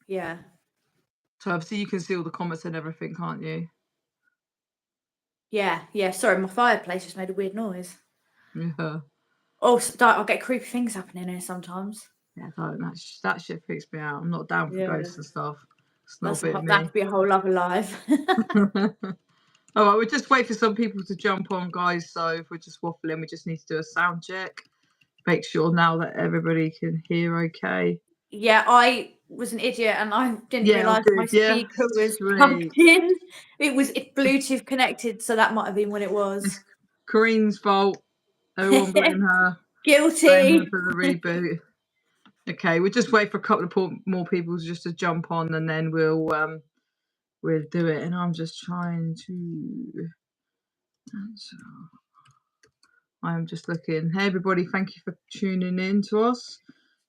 Yeah. So obviously you can see all the comments and everything, can't you? Yeah, yeah. Sorry, my fireplace just made a weird noise. Yeah. Oh, I'll get creepy things happening here sometimes. Yeah, that shit freaks me out. I'm not down for Yeah. ghosts and stuff. It's not a That's bit of that me. could be a whole other life. All right, we'll just wait for some people to jump on, guys. So if we're just waffling, we just need to do a sound check. Make sure now that everybody can hear okay. Yeah, I was an idiot and I didn't Yeah, all realise my good. Yeah, speaker was plugged sweet. in. It Bluetooth connected, so that might have been what it was. It's Corinne's fault. Everyone blame her. Blame her Guilty. for the reboot. Okay, we'll just wait for a couple of more people just to jump on, and then we'll do it. And I'm just trying to. I'm just looking. Hey, everybody! Thank you for tuning in to us.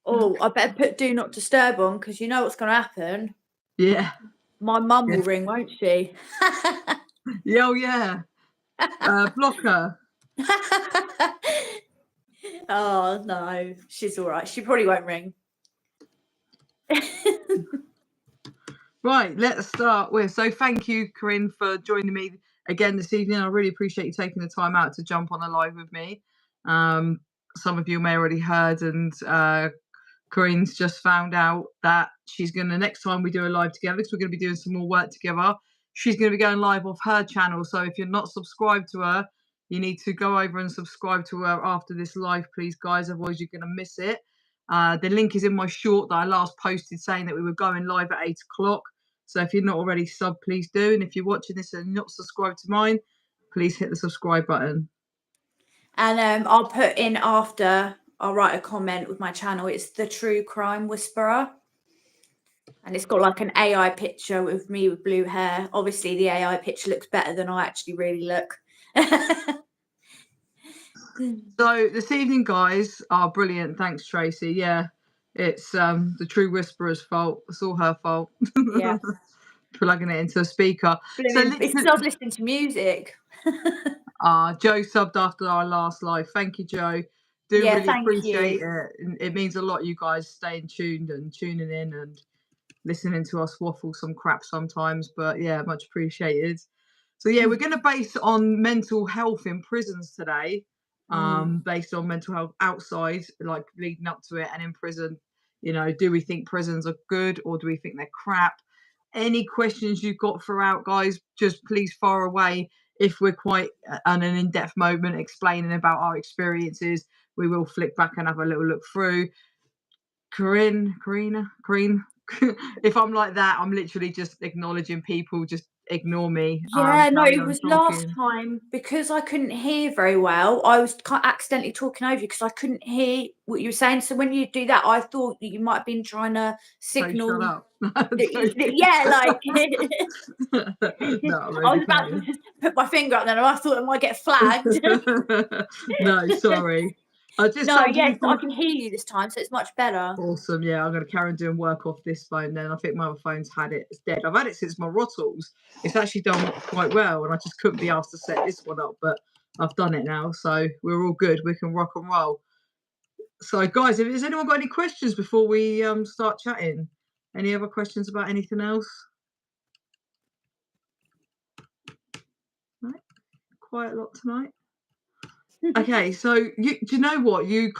Oh, I better put Do Not Disturb on because you know what's going to happen. Yeah. My mum will ring, won't she? Yeah, oh yeah. Block her. Oh no, she's all right. She probably won't ring. Right, let's start with. So thank you, Corinne, for joining me again this evening. I really appreciate you taking the time out to jump on a live with me. Some of you may already heard, and Corinne's just found out that she's going to, next time we do a live together, because we're going to be doing some more work together, she's going to be going live off her channel. So if you're not subscribed to her, you need to go over and subscribe to her after this live, please, guys. Otherwise, you're going to miss it. The link is in my short that I last posted saying that we were going live at 8 o'clock. So if you're not already sub, please do. And if you're watching this and not subscribed to mine, please hit the subscribe button. And I'll put in after, I'll write a comment with my channel. It's The True Crime Whisperer. And it's got like an AI picture with me with blue hair. Obviously, the AI picture looks better than I actually really look. So this evening, guys, are brilliant. Thanks, Tracy. Yeah, it's the True Whisperer's fault. It's all her fault. Yeah. Plugging it into a speaker. It starts listening to music. Joe subbed after our last live. Thank you, Joe. Really appreciate it. It means a lot, you guys staying tuned and tuning in and listening to us waffle some crap sometimes. But yeah, much appreciated. So yeah, we're going to base on mental health in prisons today. Based on mental health outside, like leading up to it, and in prison. You know, do we think prisons are good or do we think they're crap? Any questions you've got throughout, guys, just please fire away. If we're quite on an in-depth moment explaining about our experiences, we will flick back and have a little look through. Corinne. If I'm like that, I'm literally just acknowledging people. Just ignore me. Yeah, no, it was last talking. time because I couldn't hear very well. I was accidentally talking over you because I couldn't hear what you were saying. So when you do that, I thought that you might have been trying to signal. Shut up. Yeah, like no, I was about to put my finger up there and I thought I might get flagged. No, sorry. Yes, I can hear you this time, so it's much better. Awesome. Yeah, I'm going to carry on doing work off this phone then. I think my other phone's had it. It's dead. I've had it since my Rottles. It's actually done quite well, and I just couldn't be asked to set this one up, but I've done it now, so we're all good. We can rock and roll. So, guys, has anyone got any questions before we start chatting? Any other questions about anything else? Right. Quite a lot tonight. Okay, so do you know what? You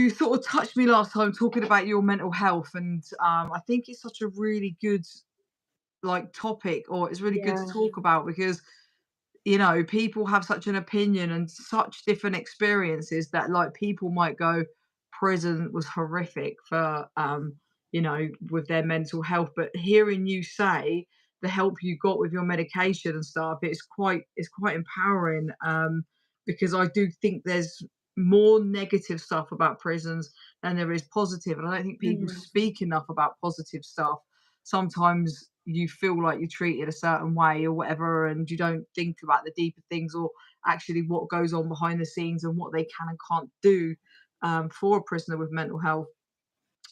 sort of touched me last time talking about your mental health, and I think it's such a really good topic, or it's really good to talk about, because you know people have such an opinion and such different experiences that people might go, prison was horrific for with their mental health, but hearing you say the help you got with your medication and stuff, it's quite empowering, because I do think there's more negative stuff about prisons than there is positive, and I don't think people speak enough about positive stuff. Sometimes you feel like you're treated a certain way or whatever, and you don't think about the deeper things, or actually what goes on behind the scenes and what they can and can't do for a prisoner with mental health.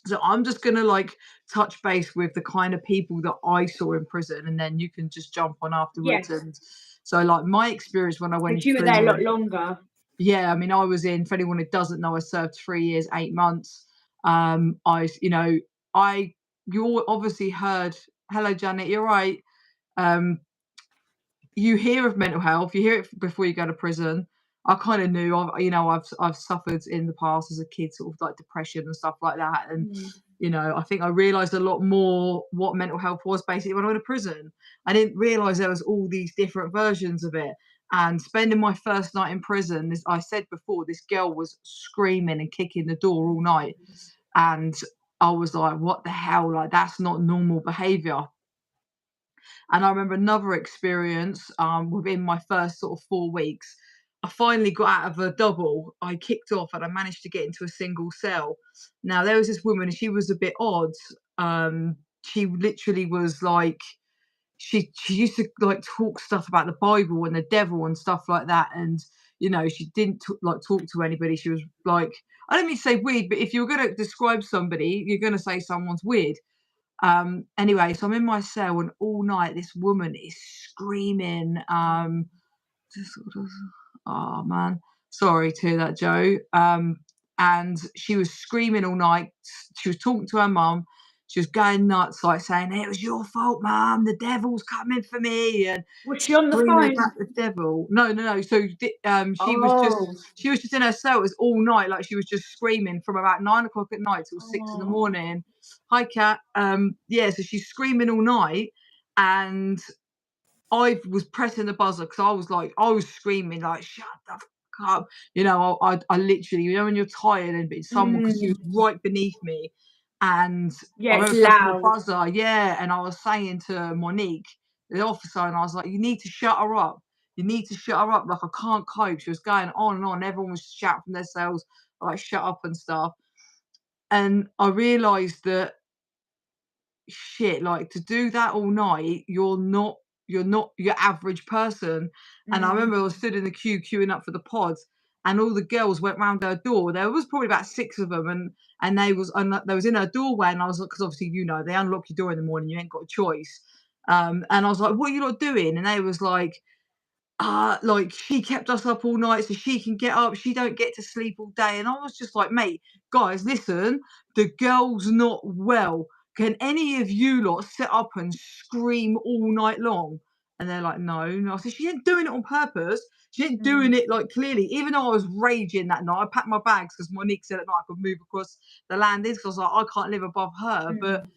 So I'm just going to touch base with the kind of people that I saw in prison, and then you can just jump on afterwards. Yes. And so my experience when I went you were there a lot longer. Yeah, I mean, I was in, for anyone who doesn't know, I served 3 years, 8 months. I you obviously heard, hello Janet, you're right. Um, you hear of mental health, you hear it before you go to prison. I kind of knew, I've suffered in the past as a kid, sort of like depression and stuff like that. And, Mm. I think I realized a lot more what mental health was basically when I went to prison. I didn't realize there was all these different versions of it. And spending my first night in prison, I said before, this girl was screaming and kicking the door all night. And I was like, what the hell? Like, that's not normal behavior. And I remember another experience within my first sort of 4 weeks. I finally got out of a double. I kicked off and I managed to get into a single cell. Now, there was this woman, she was a bit odd. She literally was like, she used to like talk stuff about the Bible and the devil and stuff like that. And, she didn't talk to anybody. She was like, I don't mean to say weird, but if you were going to describe somebody, you're going to say someone's weird. Anyway, so I'm in my cell and all night this woman is screaming. Oh man, sorry to hear that, Joe. And she was screaming all night. She was talking to her mum. She was going nuts, like saying, "It was your fault, mum. The devil's coming for me," and Was she on the screaming phone? about the devil. No, no, no. So Oh. she was just in her cell. It was all night, like she was just screaming from about 9 o'clock at night till 6 in the Oh. morning. Hi, Kat. Yeah, so she's screaming all night, and I was pressing the buzzer because I was screaming like, "Shut the fuck up!" I literally, when you're tired and it's someone, because she was Mm. right beneath me, and I Yeah, it's remember pressing the loud. buzzer, yeah, and I was saying to Monique, the officer, and I was like, "You need to shut her up. You need to shut her up. Like I can't cope." She was going on and on. Everyone was shouting from their cells, like, "Shut up" and stuff. And I realised that shit, like to do that all night, you're not your average person. And I Mm. remember I was stood in the queuing up for the pods, and all the girls went round her door. There was probably about six of them, and they was in her doorway, and I was like, because obviously they unlock your door in the morning, you ain't got a choice. And I was like, "What are you lot doing?" And they was like, she kept us up all night so she can get up. She don't get to sleep all day. And I was just like, mate, guys, listen, the girl's not well. Can any of you lot sit up and scream all night long? And they're like, no, no. I said, she ain't doing it on purpose. She ain't doing Mm. it like clearly. Even though I was raging that night, I packed my bags because Monique said at night I could move across the landings because I was like, I can't live above her. But Mm.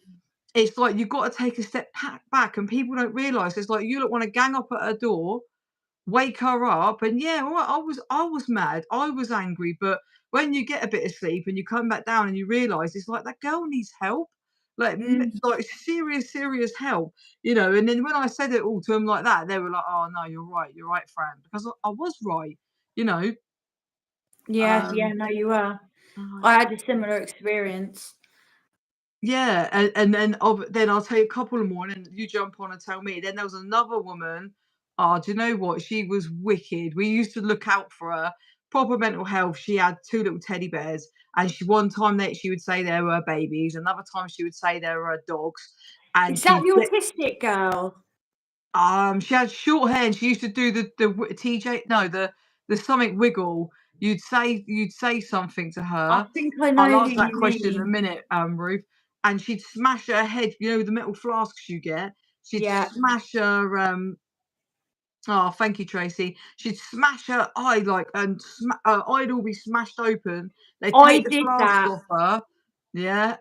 it's like you've got to take a step back, and people don't realise it's like you don't want to gang up at her door, wake her up, and yeah, all right, I was mad, I was angry, but when you get a bit of sleep and you come back down and you realise it's like that girl needs help, Mm. like serious help, and then when I said it all to them like that, they were like, "Oh no, you're right, Fran," because I was right, you know. Yeah, yeah, Um, no, you were. uh, I had a similar experience. yeah, and then I'll tell you a couple more, and then you jump on and tell me. Then there was another woman. Oh, do you know what? She was wicked. We used to look out for her. Proper mental health. She had two little teddy bears, and one time that she would say they were her babies, another time she would say they were her dogs, and Is that she the autistic girl? she had short hair and she used to do the TJ, no, the stomach wiggle. You'd say something to I her. think I I'll know who ask that you question in a mean. minute, Ruth. And she'd smash her head, the metal flasks you get. She'd Yeah, smash her oh, thank you, Tracy. She'd smash her eye and her eye'd all be smashed open. They'd I take the did flask that. off her. Yeah.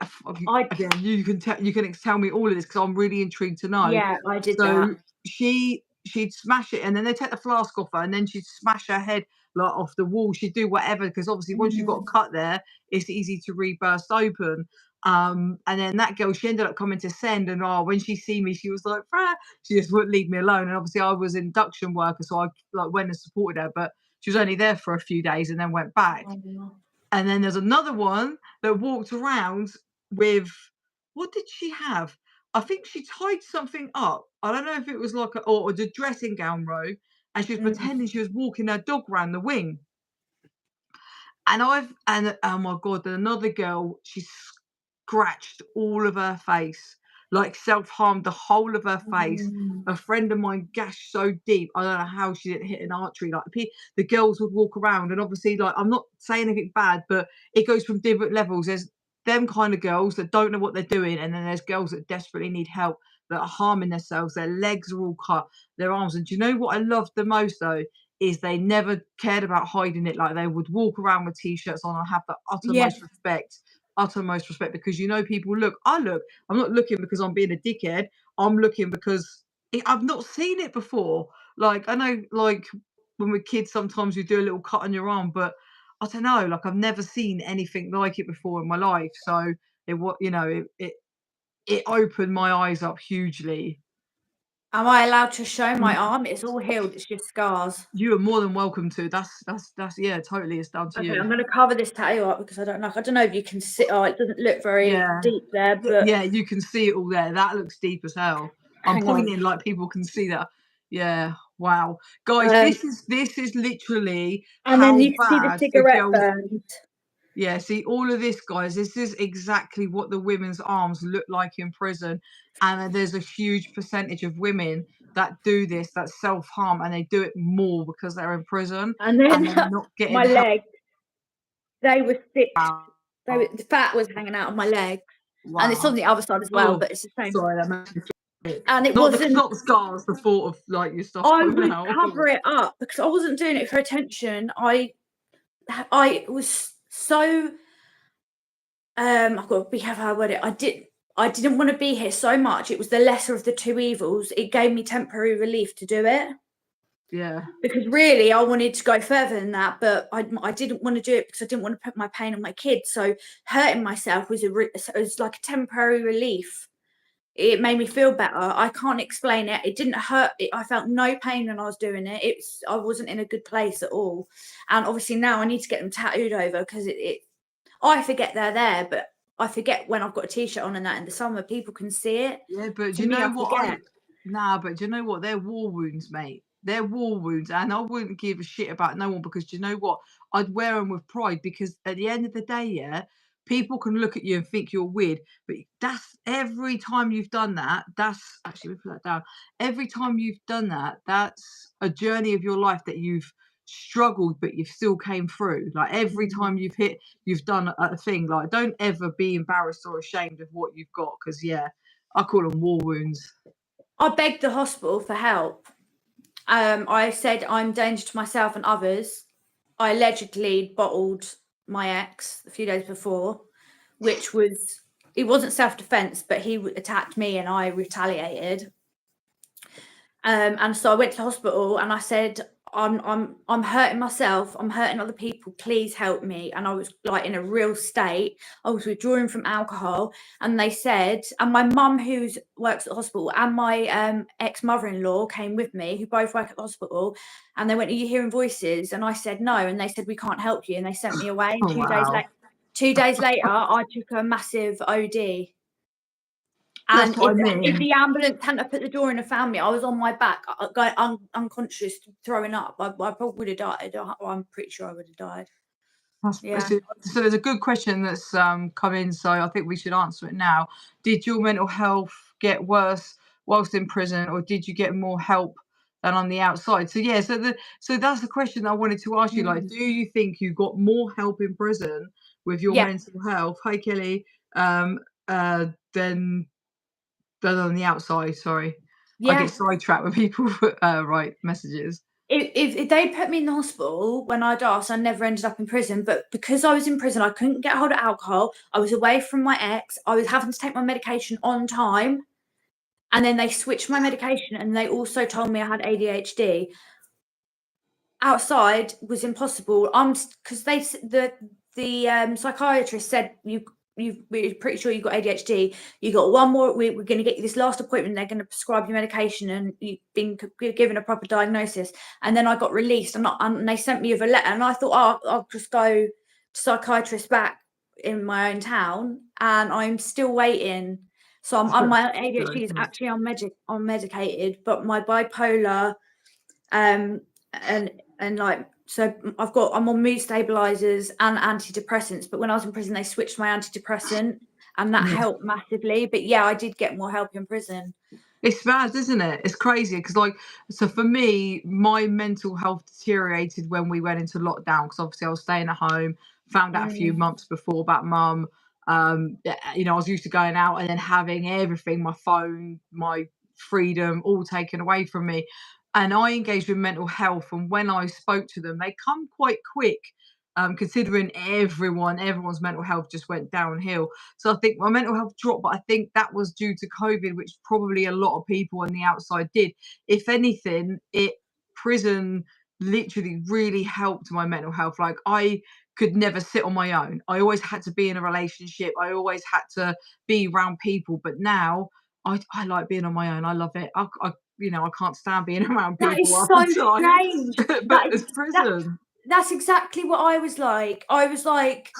I Again, you can tell me all of this because I'm really intrigued to know. Yeah, I did that. So she'd smash it, and then they take the flask off her, and then she'd smash her head like off the wall. She'd do whatever because obviously once you've got a Mm. cut there, it's easy to re-burst open. And then that girl, she ended up coming to send, and when she see me, she was like, "Frah," she just wouldn't leave me alone. And obviously, I was induction worker, so I went and supported her, but she was only there for a few days and then went back. Oh. And then there's another one that walked around with, what did she have? I think she tied something up. I don't know if it was like or the dressing gown row, and she was Mm. pretending she was walking her dog round the wing. And oh my god, then another girl, she scratched all of her face, like self-harmed the whole of her face. Mm. A friend of mine gashed so deep, I don't know how she didn't hit an artery. Like the girls would walk around, and obviously, like I'm not saying anything bad, but it goes from different levels. them kind of girls that don't know what they're doing, and then there's girls that desperately need help that are harming themselves. Their legs are all cut, their arms. And do you know what I loved the most though? Is they never cared about hiding it. Like, they would walk around with t-shirts on and have the Yeah. uttermost respect, because people look. I'm not looking because I'm being a dickhead. I'm looking because I've not seen it before. Like, I know, like, when we're kids, sometimes you do a little cut on your arm, but I don't know, like, I've never seen anything like it before in my life. So it opened my eyes up hugely. Am I allowed to show my arm? It's all healed. It's just scars. You are more than welcome to. That's yeah, totally. It's down to Okay, you. I'm gonna cover this tattoo up because I don't know. I don't know if you can see. Oh, it doesn't look very Yeah. deep there, but Yeah, you can see it all there. That looks deep as hell. I'm hang on. pointing like people can see that. Yeah. Wow. Guys, Um, this is literally and then how you can see the bad the cigarette girls. burns. Yeah, see, all of this, guys, this is exactly what the women's arms look like in prison. And there's a huge percentage of women that do this, that self-harm, and they do it more because they're in prison And and then they're not getting my help. legs, they were stitched. Wow. The fat was hanging out of my leg, and it's on Wow. the other side as well, Oh, but it's the same. sorry, that makes me feel sick. And it Not wasn't. the scars, the thought of like your stuff I coming would out. cover it up because I wasn't doing it for attention. I was so I've got to be careful how I word it. I didn't want to be here so much. It was the lesser of the two evils. It gave me temporary relief to do it. Yeah. Because really I wanted to go further than that, but I didn't want to do it because I didn't want to put my pain on my kids. So hurting myself was like a temporary relief. It made me feel better. I can't explain it. It didn't hurt. I felt no pain when I was doing it. I wasn't in a good place at all. And obviously now I need to get them tattooed over because I forget they're there, but I forget when I've got a t-shirt on and that in the summer people can see it. Yeah, but To do you me, know I what forget. but do you know what? They're war wounds, mate. They're war wounds, and I wouldn't give a shit about no one, because do you know what? I'd wear them with pride, because at the end of the day, yeah, people can look at you and think you're weird, but that's every time you've done that. That's actually, let me put that down. Every time you've done that, that's a journey of your life that you've struggled, but you've still came through. Like, every time you've done a thing. Like, don't ever be embarrassed or ashamed of what you've got, because yeah, I call them war wounds. I begged the hospital for help. I said I'm a danger to myself and others. I allegedly bottled my ex a few days before, which was, it wasn't self-defense, but he attacked me and I retaliated. And so I went to the hospital and I said, I'm hurting myself, I'm hurting other people, please help me. And I was like in a real state. I was withdrawing from alcohol, and they said, and my mum, who works at the hospital, and my ex-mother-in-law came with me, who both work at the hospital, and they went, are you hearing voices? And I said no, and they said, we can't help you, and they sent me away. And Wow. 2 days later I took a massive OD. And That's what I mean. if the ambulance hadn't have put the door in and found me, I was on my back, going unconscious, throwing up. I probably would have died. I'm pretty sure I would have died. Yeah. So there's a good question that's come in, so I think we should answer it now. Did your mental health get worse whilst in prison, or did you get more help than on the outside? So yeah, so that's the question I wanted to ask you. Like, do you think you got more help in prison with your Yeah. mental health? Hi, Kelly. Than on the outside. Sorry, I Yeah. get sidetracked when people write messages. If they put me in the hospital when I'd asked, I never ended up in prison. But because I was in prison, I couldn't get hold of alcohol. I was away from my ex. I was having to take my medication on time. And then they switched my medication, and they also told me I had ADHD. Outside was impossible. Because the psychiatrist said we're pretty sure you've got ADHD. You got one more. We're going to get you this last appointment. They're going to prescribe you medication, and you've been given a proper diagnosis. And then I got released, and they sent me with a letter. And I thought, oh, I'll just go to psychiatrist back in my own town, and I'm still waiting. So my ADHD is actually on medicated, but my bipolar, and like, so I'm on mood stabilizers and antidepressants. But when I was in prison, they switched my antidepressant, and that helped massively. But yeah, I did get more help in prison. It's bad, isn't it? It's crazy, because like, so for me, my mental health deteriorated when we went into lockdown, because obviously I was staying at home. Found out a few months before about mum. You know, I was used to going out and then having everything, my phone, my freedom, all taken away from me. And I engaged with mental health, and when I spoke to them, they come quite quick. Considering everyone's mental health just went downhill. So I think my mental health dropped, but I think that was due to COVID, which probably a lot of people on the outside did. If anything, prison literally really helped my mental health. Like, I could never sit on my own. I always had to be in a relationship. I always had to be around people. But now I like being on my own. I love it. You know, I can't stand being around That people is all so the time. strange. But That is it's that prison. that's exactly what I was like. I was like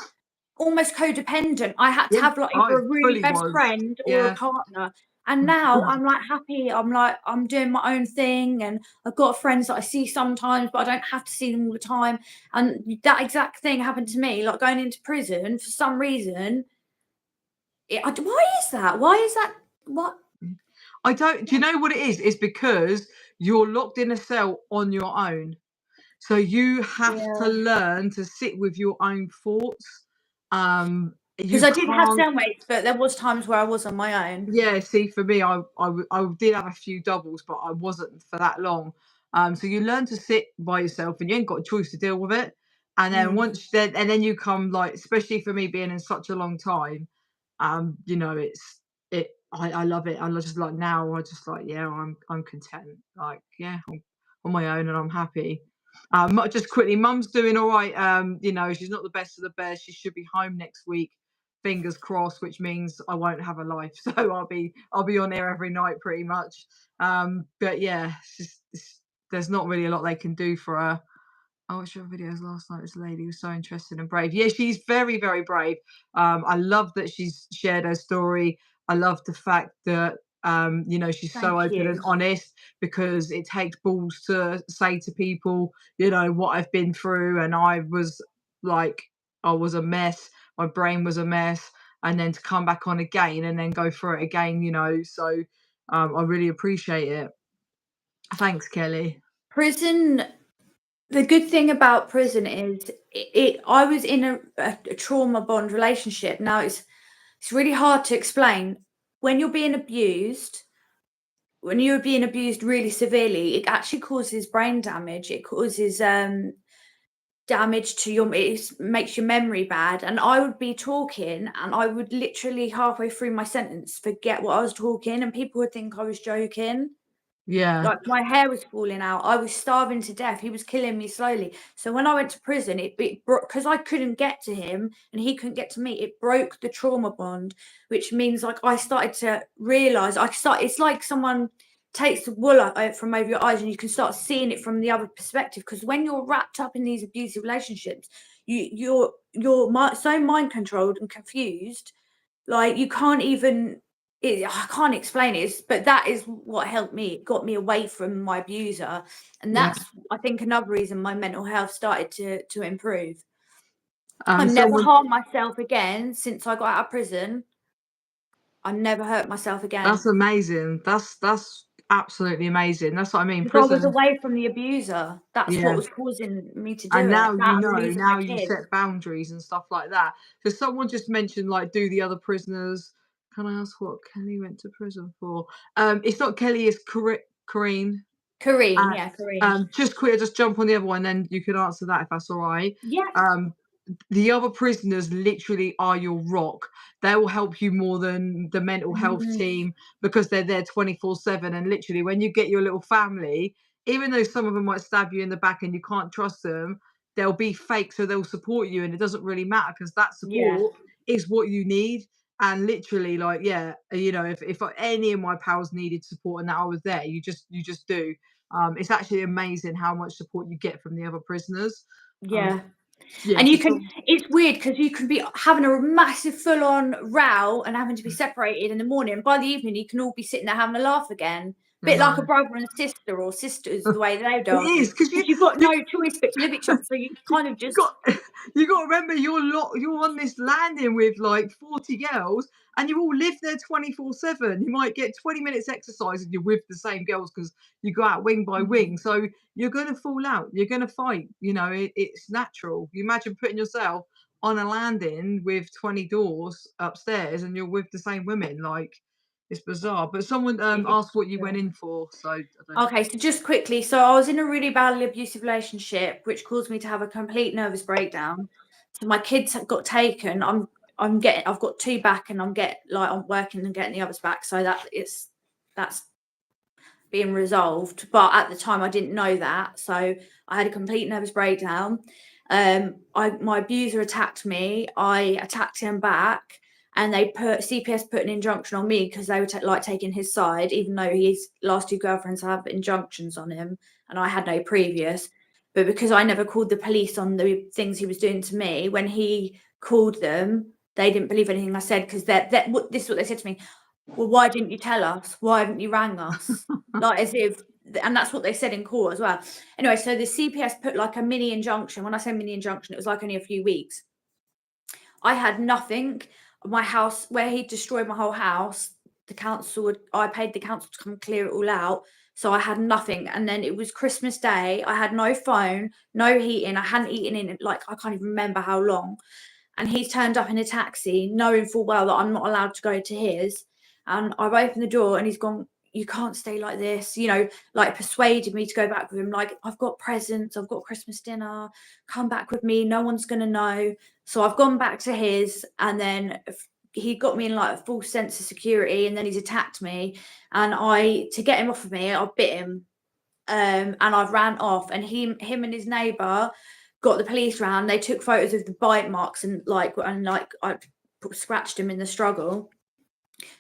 almost codependent. I had to Yeah, have like I either a really fully best was. friend or a Yeah. partner. And now I'm like happy. I'm like, I'm doing my own thing, and I've got friends that I see sometimes, but I don't have to see them all the time. And that exact thing happened to me, like going into prison for some reason. Why is that? Why is that? What? I don't. Do you know what it is? It's because you're locked in a cell on your own. So you have to Yeah. learn to sit with your own thoughts. Because You I did have can't. cellmates, but there was times where I was on my own. Yeah, see, for me, I did have a few doubles, but I wasn't for that long. So you learn to sit by yourself, and you ain't got a choice to deal with it. And then Mm. and then you come, like, especially for me being in such a long time, you know, I love it. I just like now. I just like, yeah, I'm content. Like, yeah, I'm on my own and I'm happy. Just quickly, Mum's doing all right. You know, she's not the best of the best. She should be home next week, fingers crossed, which means I won't have a life. So I'll be on there every night pretty much. But yeah, there's not really a lot they can do for her. I watched your videos last night. This lady was so interesting and brave. Yeah, she's very, very brave. I love that she's shared her story. I love the fact that you know, she's so Thank open and you. honest, because it takes balls to say to people, you know, what I've been through. And like, I was a mess. My brain was a mess, and then to come back on again and then go through it again, you know. So I really appreciate it. Thanks, Kelly. Prison, the good thing about prison is I was in a trauma bond relationship. Now it's really hard to explain. When you're being abused, when you're being abused really severely, it actually causes brain damage. It causes damage to makes your memory bad. And I would be talking and I would literally halfway through my sentence forget what I was talking, and people would think I was joking. Yeah, Like, my hair was falling out. I was starving to death. He was killing me slowly. So when I went to prison, it broke, because I couldn't get to him and he couldn't get to me. It broke the trauma bond, which means like I started to realize it's like someone takes the wool from over your eyes and you can start seeing it from the other perspective. Because when you're wrapped up in these abusive relationships, you're so mind controlled and confused, like you can't even I can't explain it, but that is what helped me. It got me away from my abuser, and yeah. that's, I think, another reason my mental health started to improve. And I've never someone harmed myself again since I got out of prison. I never hurt myself That's again amazing. That's absolutely amazing. That's what I mean. because I was Prison, away from the abuser. That's what yeah. was causing me to do And it. now That you and know, losing my now you kids. set boundaries and stuff like that. Because someone just mentioned, like, do the other prisoners. Can I ask what Kelly went to prison for? It's not Kelly, it's Corrine. Kareen, Uh, yeah, Kareen. just quick, just jump on the other one, then you can answer that if that's all right. Yeah. Um, the other prisoners literally are your rock. They will help you more than the mental health Mm, team, because they're there 24/7. And literally, when you get your little family, even though some of them might stab you in the back and you can't trust them, they'll be fake, so they'll support you. And it doesn't really matter, because that yeah. support is what you need. And literally, like, yeah, you know, if any of my pals needed support and that I was there, you just do. It's actually amazing how much support you get from the other prisoners. Um, Yeah. yeah, And so you can, it's weird because you can be having a massive full on row and having to be separated in the morning. And by the evening, you can all be sitting there having a laugh again. I Bit like a know. brother and sister, or sisters, the way they'd It argue. is because Because you've got you no choice but to live each other. So you kind of you just, got you got to remember, you're on this landing with like 40 girls, and you all live there 24/7. You might get 20 minutes exercise and you're with the same girls because you go out wing by mm, wing. So you're going to fall out. You're going to fight. You know, it's natural. You imagine putting yourself on a landing with 20 doors upstairs and you're with the same women. Like, it's bizarre. But someone asked what you went in for, so I don't. Okay, so just quickly, so I was in a really badly abusive relationship, which caused me to have a complete nervous breakdown. So my kids got taken. I've got 2 back, and I'm working and getting the others back. So that's being resolved. But at the time, I didn't know that, so I had a complete nervous breakdown. My abuser attacked me. I attacked him back. And CPS put an injunction on me because they were taking his side, even though his last 2 girlfriends have injunctions on him, and I had no previous. But because I never called the police on the things he was doing to me, when he called them, they didn't believe anything I said, because this is what they said to me. Well, why didn't you tell us? Why haven't you rang us? Like, as if, and that's what they said in court as well. Anyway, so the CPS put like a mini injunction. When I say mini injunction, it was like only a few weeks. I had nothing. My house, where he destroyed my whole house, I paid the council to come clear it all out. So I had nothing. And then it was Christmas Day. I had no phone, no heating. I hadn't eaten in I can't even remember how long. And he's turned up in a taxi, knowing full well that I'm not allowed to go to his. And I've opened the door and he's gone, you can't stay like this, like persuaded me to go back with him. Like, I've got presents, I've got Christmas dinner, come back with me, no one's going to know. So I've gone back to his, and then he got me in like a false sense of security, and then he's attacked me. And to get him off of me, I bit him. And I ran off, and him and his neighbour got the police round. They took photos of the bite marks and I scratched him in the struggle.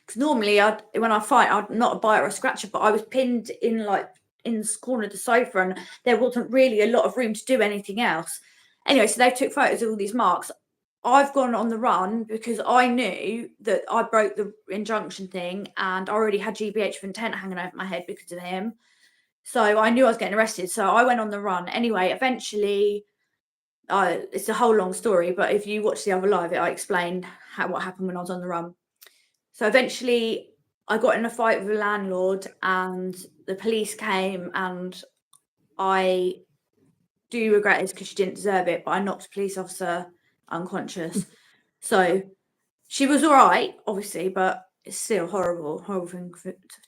Because normally when I fight, I'm not a biter or a scratcher, but I was pinned in the corner of the sofa, and there wasn't really a lot of room to do anything else. Anyway, so they took photos of all these marks. I've gone on the run because I knew that I broke the injunction thing, and I already had GBH of intent hanging over my head because of him. So I knew I was getting arrested. So I went on the run. Anyway, eventually, it's a whole long story, but if you watch the other live, I explained what happened when I was on the run. So eventually I got in a fight with a landlord, and the police came, and I do regret it because she didn't deserve it, but I knocked a police officer unconscious. So she was all right, obviously, but it's still horrible thing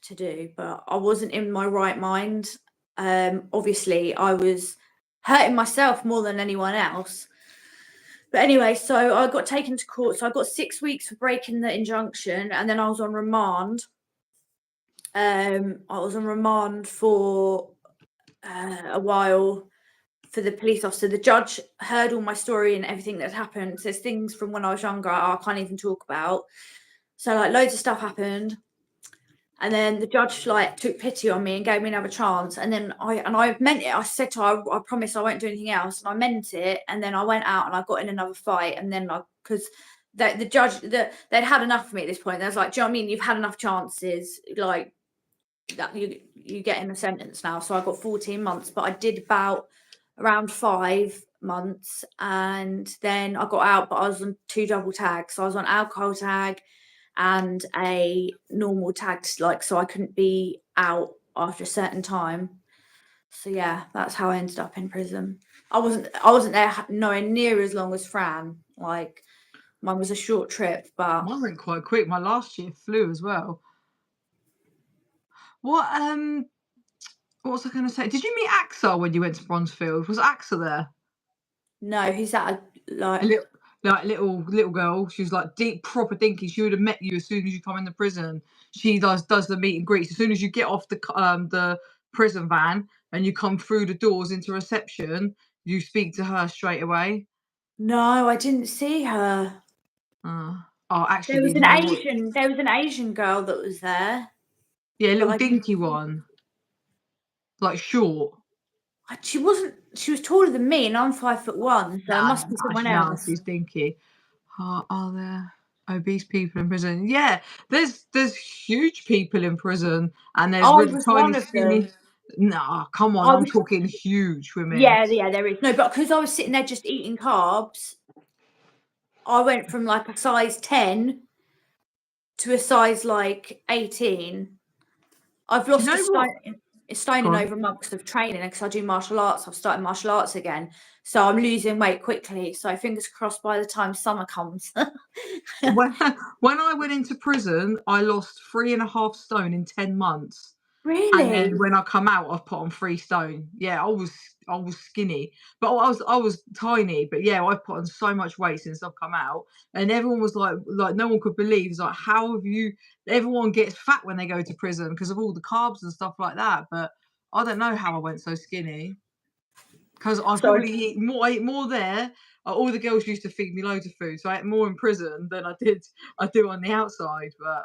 to do. But I wasn't in my right mind. Obviously, I was hurting myself more than anyone else. But anyway, so I got taken to court. So I got 6 weeks for breaking the injunction, and then I was on remand. I was on remand for a while for the police officer. The judge heard all my story and everything that happened. So there's things from when I was younger I can't even talk about. So loads of stuff happened. And then the judge took pity on me and gave me another chance. And then I meant it. I said to her, I promise I won't do anything else. And I meant it. And then I went out and I got in another fight. And then because the judge, they'd had enough of me at this point. They was like, do you know what I mean? You've had enough chances. Like, that you get in a sentence now. So I got 14 months, but I did around 5 months, and then I got out, but I was on 2 double tags. So I was on alcohol tag and a normal tag, so I couldn't be out after a certain time. So yeah, that's how I ended up in prison. I wasn't there nowhere near as long as Fran. Like, mine was a short trip, but mine went quite quick. My last year flew as well. What was I going to say? Did you meet AXA when you went to Bronzefield? Was AXA there? no, he's that A little girl. She was like deep, proper dinky. She would have met you as soon as you come in the prison. She does the meet and greets as soon as you get off the prison van and you come through the doors into reception. You speak to her straight away. No, I didn't see her. Actually, There was an Asian girl that was there. Yeah, a little dinky one, like short. She wasn't. She was taller than me, and I'm 5'1", so it must be someone else. She's dinky. Are there obese people in prison? Yeah, there's huge people in prison, and there's really tiny, skinny. No, come on, I'm talking huge women. Yeah, there is. No, but because I was sitting there just eating carbs, I went from like a size 10 to a size 18. I've lost It's stone and over months of training, because I do martial arts. I've started martial arts again, so I'm losing weight quickly. So fingers crossed by the time summer comes. When I went into prison, I lost 3.5 stone in 10 months. And Really? then when I come out, I've put on 3 stone. Yeah, I was skinny, but I was tiny. But yeah, I've put on so much weight since I've come out, and everyone was like no one could believe. It's like, how have you? Everyone gets fat when they go to prison because of all the carbs and stuff like that. But I don't know how I went so skinny, because I So probably I ate more there. All the girls used to feed me loads of food, so I ate more in prison than I do on the outside. But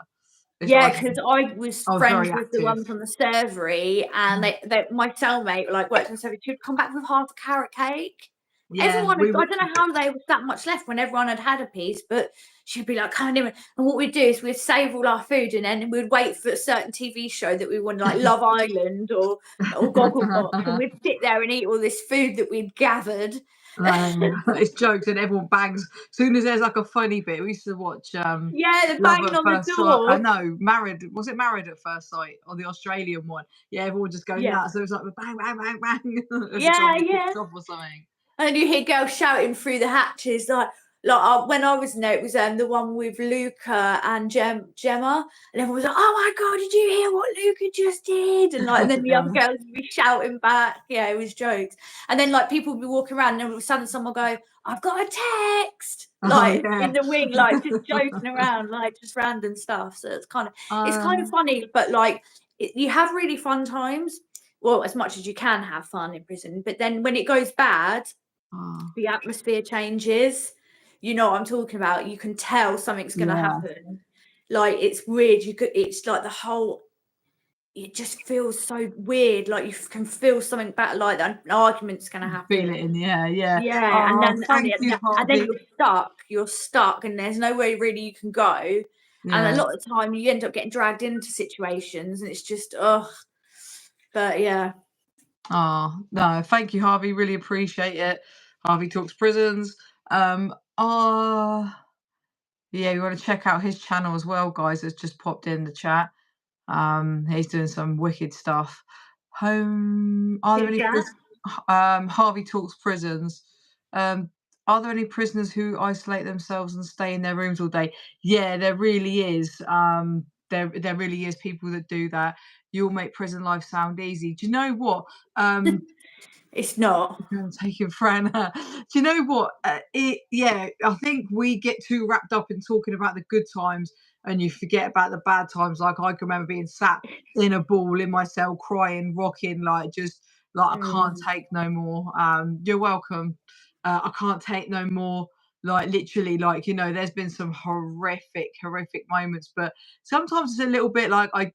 yeah, because I was I was friends very with the active. one from the servery, and my cellmate like worked in the servery. She'd come back with half a carrot cake. Yeah, Everyone, I don't know how there was that much left when everyone had a piece, but she'd be like, "Come on in." And what we'd do is we'd save all our food, and then we'd wait for a certain TV show that we wanted, like Love Island or Gogglebox, and we'd sit there and eat all this food that we'd gathered. It's jokes and everyone bangs. Soon as there's like a funny bit, we used to watch Yeah, they're Love banging at on the First Sight. I door. know, Married. Was it Married at First Sight or the Australian one? Yeah, everyone just go Yeah, nuts. So it was like bang, bang, bang, bang every time yeah, they yeah. kicked off or something. And then you hear girls shouting through the hatches, like when I was in there, it was the one with Luca and Gemma, and everyone was like, "Oh my god, did you hear what Luca just did?" And then the other Yeah. girls would be shouting back. Yeah, it was jokes. And then like people would be walking around, and all of a sudden someone would go, "I've got a text," Oh like yeah. in the wing, like just joking around, like just random stuff. So it's kind of funny, but like you have really fun times. Well, as much as you can have fun in prison, but then when it goes bad, the atmosphere changes. You know what I'm talking about. You can tell something's going to yeah. happen. Like it's weird. It's like the whole. It just feels so weird. Like you can feel something back. Like an argument's going to Feel happen. it in the air. Yeah. Yeah, and Oh, then thank you, Harvey. you're stuck. You're stuck, and there's no way really you can go. And Yeah. a lot of the time, you end up getting dragged into situations, and it's just ugh. But yeah. Oh, no, thank you, Harvey. Really appreciate it. Harvey Talks Prisons. Yeah, you want to check out his channel as well, guys. It's just popped in the chat. He's doing some wicked stuff. Are there any Harvey Talks Prisons? Are there any prisoners who isolate themselves and stay in their rooms all day? Yeah, there really is. There really is people that do that. You'll make prison life sound easy. Do you know what? It's not. I'm taking Fran. Do you know what? Yeah, I think we get too wrapped up in talking about the good times and you forget about the bad times. Like I can remember being sat in a ball in my cell, crying, rocking, like just like I can't take no more. You're welcome. I can't take no more. Like literally, like there's been some horrific moments, but sometimes it's a little bit like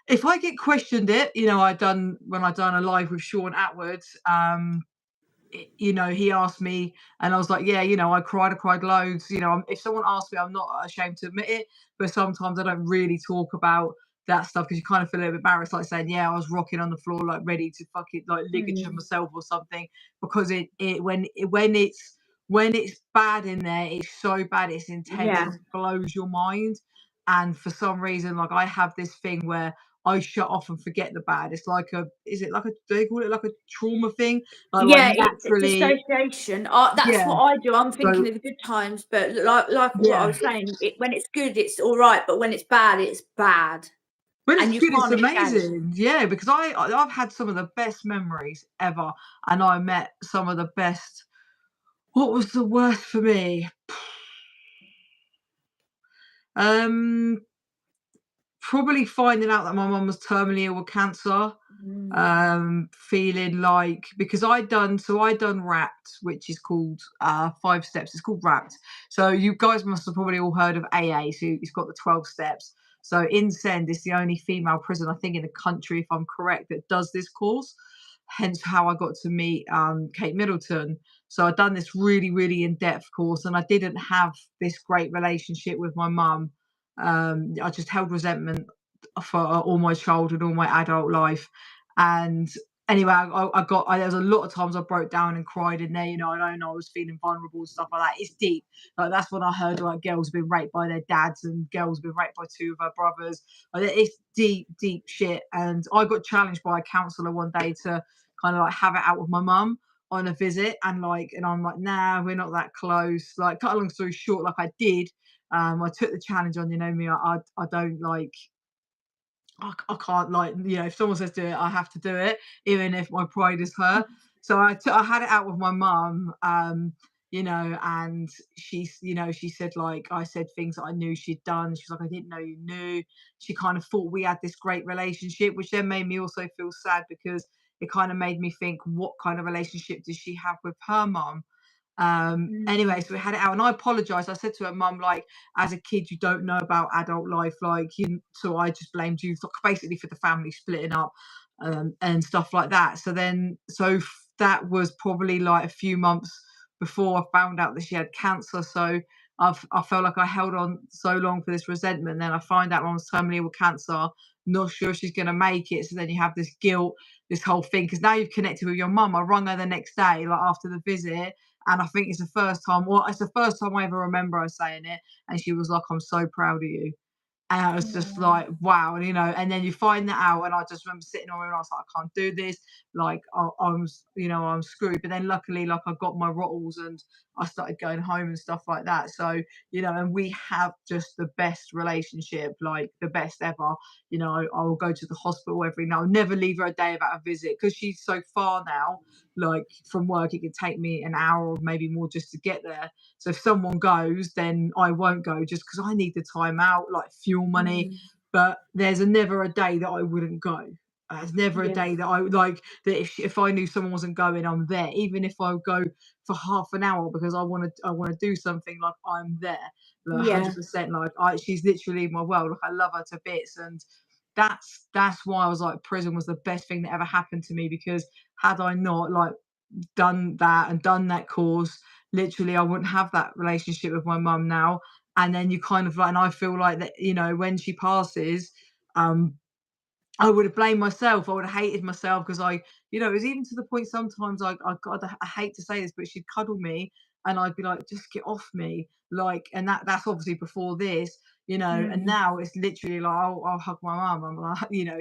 if I get questioned when I done a live with Sean Atwood, he asked me and I was like, yeah, I cried loads. If someone asks me, I'm not ashamed to admit it, but sometimes I don't really talk about that stuff because you kind of feel a little bit embarrassed, like saying, yeah, I was rocking on the floor, like ready to fucking like ligature myself or something, because when it's bad in there, it's so bad, it's intense, Yeah. it blows your mind. And for some reason, like I have this thing where I shut off and forget the bad. It's like do they call it like a trauma thing? Like Yeah, it's naturally, dissociation. That's yeah. what I do. I'm thinking So of the good times, but like what I yeah. was saying, when it's good, it's all right, but when it's bad, it's bad, When and it's you good, it's can't escape. amazing. Yeah, because I've had some of the best memories ever, and I met some of the best. What was the worst for me? Um, Probably finding out that my mum was terminally ill with cancer. Feeling like because I'd done wrapped, which is called 5 steps. It's called wrapped. So you guys must have probably all heard of AA. So it's got the 12 steps. So in Send is the only female prison I think in the country, if I'm correct, that does this course. Hence how I got to meet Kate Middleton. So I'd done this really, really in-depth course, and I didn't have this great relationship with my mum. I just held resentment for all my childhood, all my adult life. And anyway, there was a lot of times I broke down and cried in there, you know, I don't know, I was feeling vulnerable and stuff like that. It's deep. Like, that's when I heard, like, girls have been raped by their dads and girls have been raped by 2 of her brothers. Like, it's deep, deep shit. And I got challenged by a counsellor one day to kind of, like, have it out with my mum on a visit, and I'm like, nah, we're not that close. Like, cut a long story short, like, I did. I took the challenge on, you know me, I don't like, I can't, like, you know, if someone says do it, I have to do it, even if my pride is hurt. So I had it out with my mum, you know, and you know, she said, like, I said things that I knew she'd done. She's like, I didn't know you knew. She kind of thought we had this great relationship, which then made me also feel sad, because it kind of made me think, what kind of relationship does she have with her mum? Anyway, Mm. so we had it out, and I apologized. I said to her, mum, like, as a kid, you don't know about adult life, like, so I just blamed you basically for the family splitting up, and stuff like that. That was probably like a few months before I found out that she had cancer. So I felt like I held on so long for this resentment. Then I find out mom's terminally ill with cancer, not sure she's going to make it. So then you have this guilt, this whole thing, because now you've connected with your mum. I rung her the next day, like, after the visit, and I think it's the first time, well, it's the first time I ever remember her saying it. And she was like, I'm so proud of you. And I was just Oh. like, wow, you know, and then you find that out, and I just remember sitting on it, and I was like, I can't do this, like, you know, I'm screwed. But then luckily, like, I got my rottles and I started going home and stuff like that. So, you know, and we have just the best relationship, like the best ever. You know, I will go to the hospital every night. I'll never leave her a day without a visit, because she's so far now, like, from work, it could take me an hour or maybe more just to get there. So if someone goes, then I won't go, just because I need the time out, like fuel money. Mm. But there's never a day that I wouldn't go. There's never a Yeah. day that I like, that if I knew someone wasn't going, I'm there. Even if I go for half an hour because I want to do something, like, I'm there, like, Yeah. 100%. Like, she's literally my world. Like, I love her to bits, and that's why I was like, prison was the best thing that ever happened to me, because had I not, like, done that and done that course, literally I wouldn't have that relationship with my mum now. And then you kind of like, and I feel like that, you know, when she passes, um I would have blamed myself. I would have hated myself, because you know, it was even to the point sometimes, God, I hate to say this, but she'd cuddle me and I'd be like, just get off me. Like, and that's obviously before this, you know, and Mm. now it's literally like, I'll hug my mum. I'm like, you know,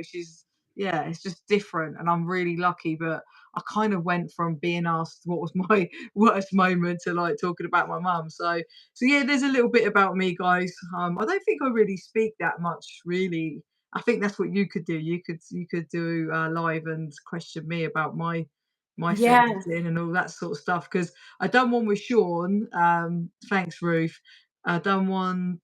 yeah, it's just different. And I'm really lucky, but I kind of went from being asked what was my worst moment to, like, talking about my mum. So yeah, there's a little bit about me, guys. I don't think I really speak that much, really. I think that's what you could do. You could do live and question me about my Yeah. sentencing and all that sort of stuff, because I done one with Sean. Thanks, Ruth. I done one.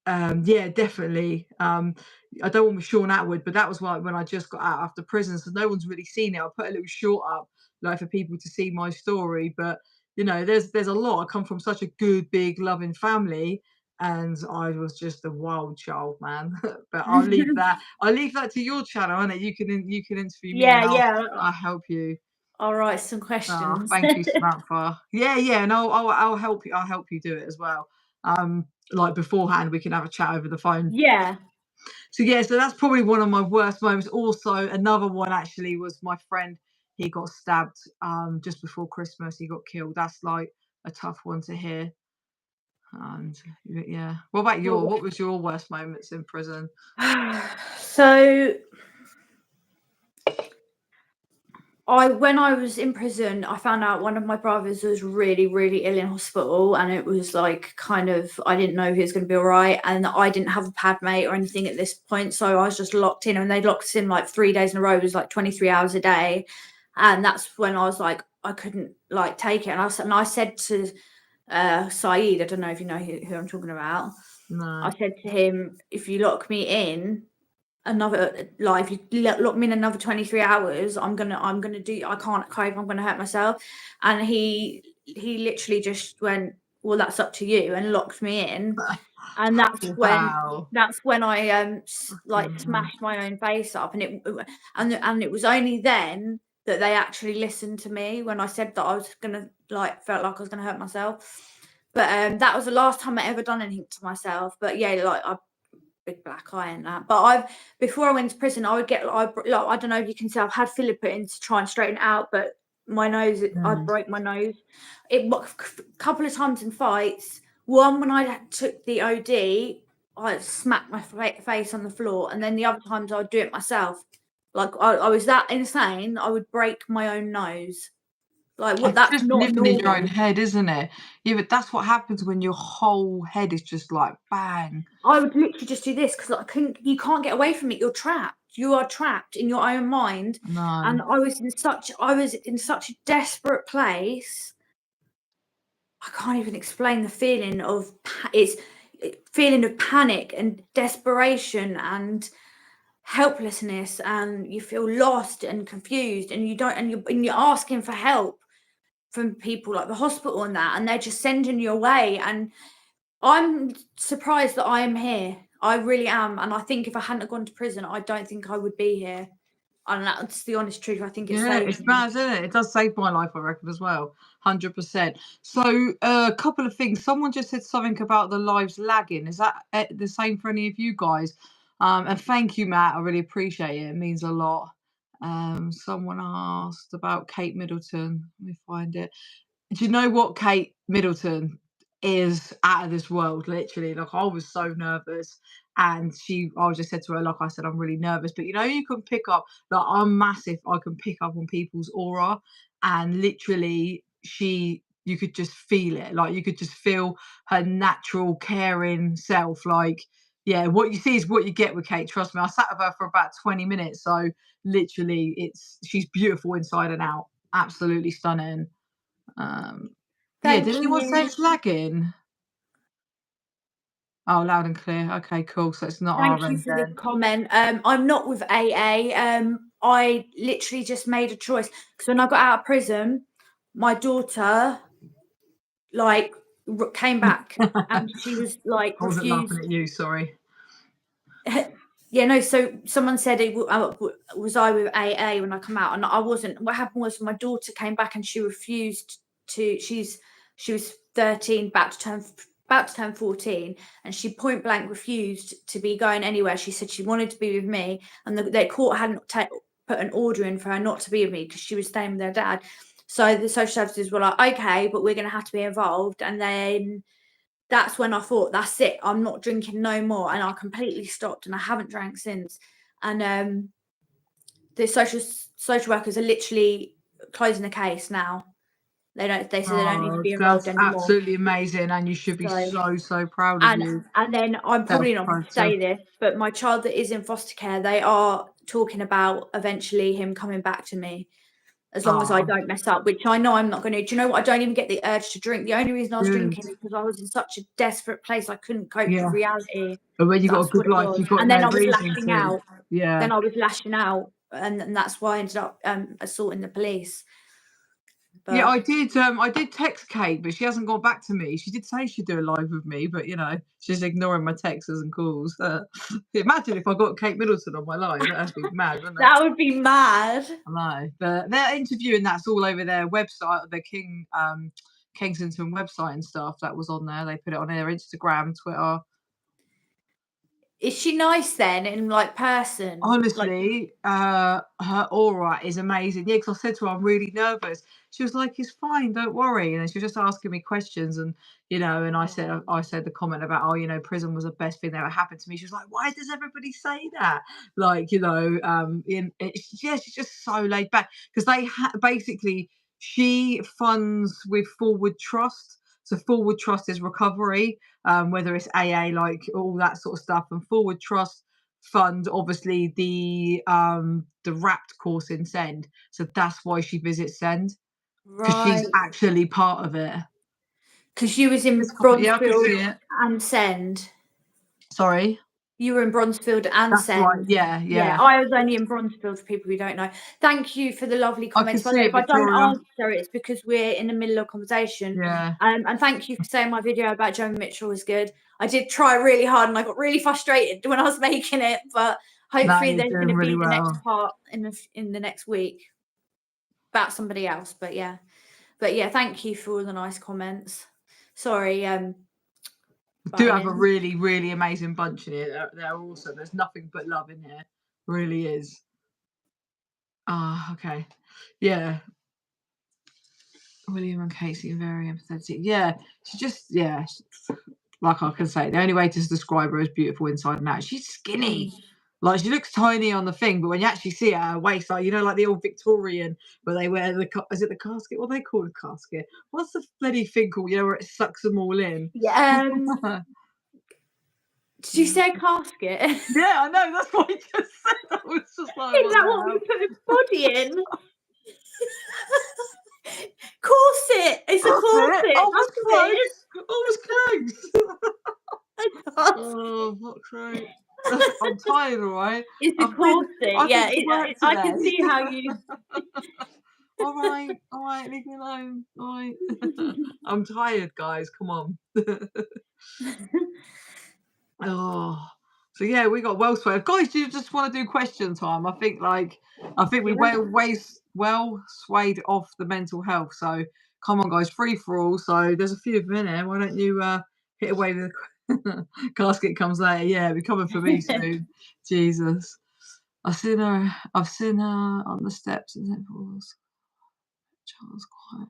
Yeah, definitely. I don't want with Sean Atwood, but that was like when I just got out after prison, so no one's really seen it. I put a little short up, like, for people to see my story. But you know, there's a lot. I come from such a good, big, loving family, and I was just a wild child, man. But I'll leave that. I'll leave that to your channel, and you can interview me, Yeah, and yeah. I'll help you. I'll write some Oh, questions. thank you, Samantha. Yeah, yeah, and I'll help you. I'll help you do it as well. Like, beforehand, we can have a chat over the phone. Yeah. So yeah, so that's probably one of my worst moments. Also, another one actually was my friend. He got stabbed just before Christmas. He got killed. That's like a tough one to hear. And yeah, Well, what was your worst moments in prison? so when I was in prison, I found out one of my brothers was really, really ill in hospital, and it was like, kind of, I didn't know he was going to be all right, and I didn't have a pad mate or anything at this point, so I was just locked in, and they locked us in like 3 days in a row. It was like 23 hours a day, and that's when I was like, I couldn't, like, take it, and I said to Saeed, I don't know if you know who I'm talking about. No. I said to him, if you lock me in another, like, if you lock me in another 23 hours, I'm gonna do, I can't cope, I'm gonna hurt myself. And he literally just went, well, that's up to you, and locked me in. And Wow. that's when I like, Fucking hell. smashed my own face up, and it was only then that they actually listened to me when I said that I was gonna, like, felt like I was gonna hurt myself. But that was the last time I ever done anything to myself. But yeah, like, big black eye and that. But before I went to prison, I would get I don't know if you can see, I've had filler put in to try and straighten it out, but my nose, I broke my nose. A couple of times in fights. One when I took the OD, I smacked my face on the floor, and then the other times I'd do it myself. Like I was that insane, I would break my own nose. Like what? It's That's just not living in your own normal. head, isn't it? Yeah, but that's what happens when your whole head is just like bang. I would literally just do this because you can't get away from it. You're trapped. You are trapped in your own mind. No. And I was in such a desperate place. I can't even explain the feeling of feeling of panic and desperation and helplessness, and you feel lost and confused, and you're asking for help from people like the hospital and that, and they're just sending you away. And I'm surprised that I am here. I really am. And I think if I hadn't gone to prison, I don't think I would be here. And that's the honest truth. I think it Yeah, saved it's me. mad, isn't it? It does save my life, I reckon, as well. 100%. So, a couple of things. Someone just said something about the lives lagging. Is that the same for any of you guys? And thank you, Matt. I really appreciate it. It means a lot. Someone asked about Kate Middleton. Let me find it. Do you know what Kate Middleton is out of this world? Literally, like I was so nervous, and I just said to her, like I said, I'm really nervous, but you can pick up. Like I'm massive. I can pick up on people's aura, and literally, you could just feel it. Like you could just feel her natural, caring self. Like yeah, what you see is what you get with Kate. Trust me. I sat with her for about 20 minutes, so literally, she's beautiful inside and out. Absolutely stunning. Yeah, did Thank anyone say you. it's lagging? Oh, loud and clear. Okay, cool. So it's not Thank our you end for the then. comment. I'm not with AA. I literally just made a choice because when I got out of prison, my daughter like came back and she was like I wasn't laughing refused. at you, sorry. Yeah, no. So someone said, "Was I with AA when I come out?" And I wasn't. What happened was my daughter came back and she refused to. She was 13, about to turn 14, and she point blank refused to be going anywhere. She said she wanted to be with me, and the court hadn't put an order in for her not to be with me because she was staying with her dad. So the social services were like, "Okay, but we're going to have to be involved." And then that's when I thought, that's it, I'm not drinking no more. And I completely stopped and I haven't drank since. And the social workers are literally closing the case now. They said they don't need to Oh, be involved that's anymore. absolutely amazing, and you should be So so proud of and you. and then I'm probably not going to Self-process. say this, but my child that is in foster care, they are talking about eventually him coming back to me, as long as I Oh, don't mess up, which I know I'm not going to. Do you know what? I don't even get the urge to drink. The only reason I was good. drinking is because I was in such a desperate place. I couldn't cope with Yeah. reality. But when you got a That's what good it life, was. you've got And no then I was reason lashing to. out. Yeah. And that's why I ended up assaulting the police. Yeah, But I did text Kate, but she hasn't got back to me. She did say she'd do a live with me, but she's ignoring my texts and calls. Imagine if I got Kate Middleton on my line. That'd be mad, wouldn't it? that would be mad. I know. But they're interviewing, that's all over their website, the Kensington website and stuff that was on there. They put it on their Instagram, Twitter. Is she nice then in like person? Like, Honestly, her aura is amazing. Yeah, because I said to her, I'm really nervous. She was like, "It's fine, don't worry." And then she was just asking me questions, and I said the comment about, prison was the best thing that ever happened to me. She was like, "Why does everybody say that?" Like, yeah, she's just so laid back because basically she funds with Forward Trust. So Forward Trust is recovery, whether it's AA, like all that sort of stuff, and Forward Trust fund obviously the wrapped course in Send. So that's why she visits Send, because right. she's actually part of it. Because you was in Yeah, I can Bronzefield see it. and Send. Sorry. You were in Bronzefield and That's right. Send. Yeah, Yeah, yeah. I was only in Bronzefield for people who don't know. Thank you for the lovely I can comments. By the see way, it, if I don't Victoria. answer, it's because we're in the middle of conversation. Yeah. And thank you for saying my video about Joan Mitchell was good. I did try really hard and I got really frustrated when I was making it, but No, hopefully you're there's going doing to really be the next well. part in the next week about somebody else. But yeah, thank you for all the nice comments. Sorry, Do have a really, really amazing bunch in here. They're awesome. There's nothing but love in here. Really is. Ah, okay. Yeah. William and Kate seem very empathetic. Yeah, she just, yeah, like I can say, the only way to describe her is beautiful inside and out. She's skinny. Like, she looks tiny on the thing, but when you actually see her waist, like, you know, like the old Victorian where they wear the, is it the casket? What do they call a casket? What's the bloody thing called, you know, where it sucks them all in? Yeah. Did you say casket? Yeah, I know, that's what I just said. I was just like, Is that what we put his body in? Corset! It's a corset! Oh, was close. Oh, fuck's sake. I'm tired, all right? It's a corset, yeah. I can see how you... All right, leave me alone. All right. I'm tired, guys. Come on. Oh, so yeah, we got well swayed. Guys, do you just want to do question time? I think we well swayed off the mental health. So come on, guys, free for all. So there's a few of them in there. Why don't you hit away with the casket comes later? Yeah, be coming for me soon. Jesus. I've seen her on the steps and then Charles quiet.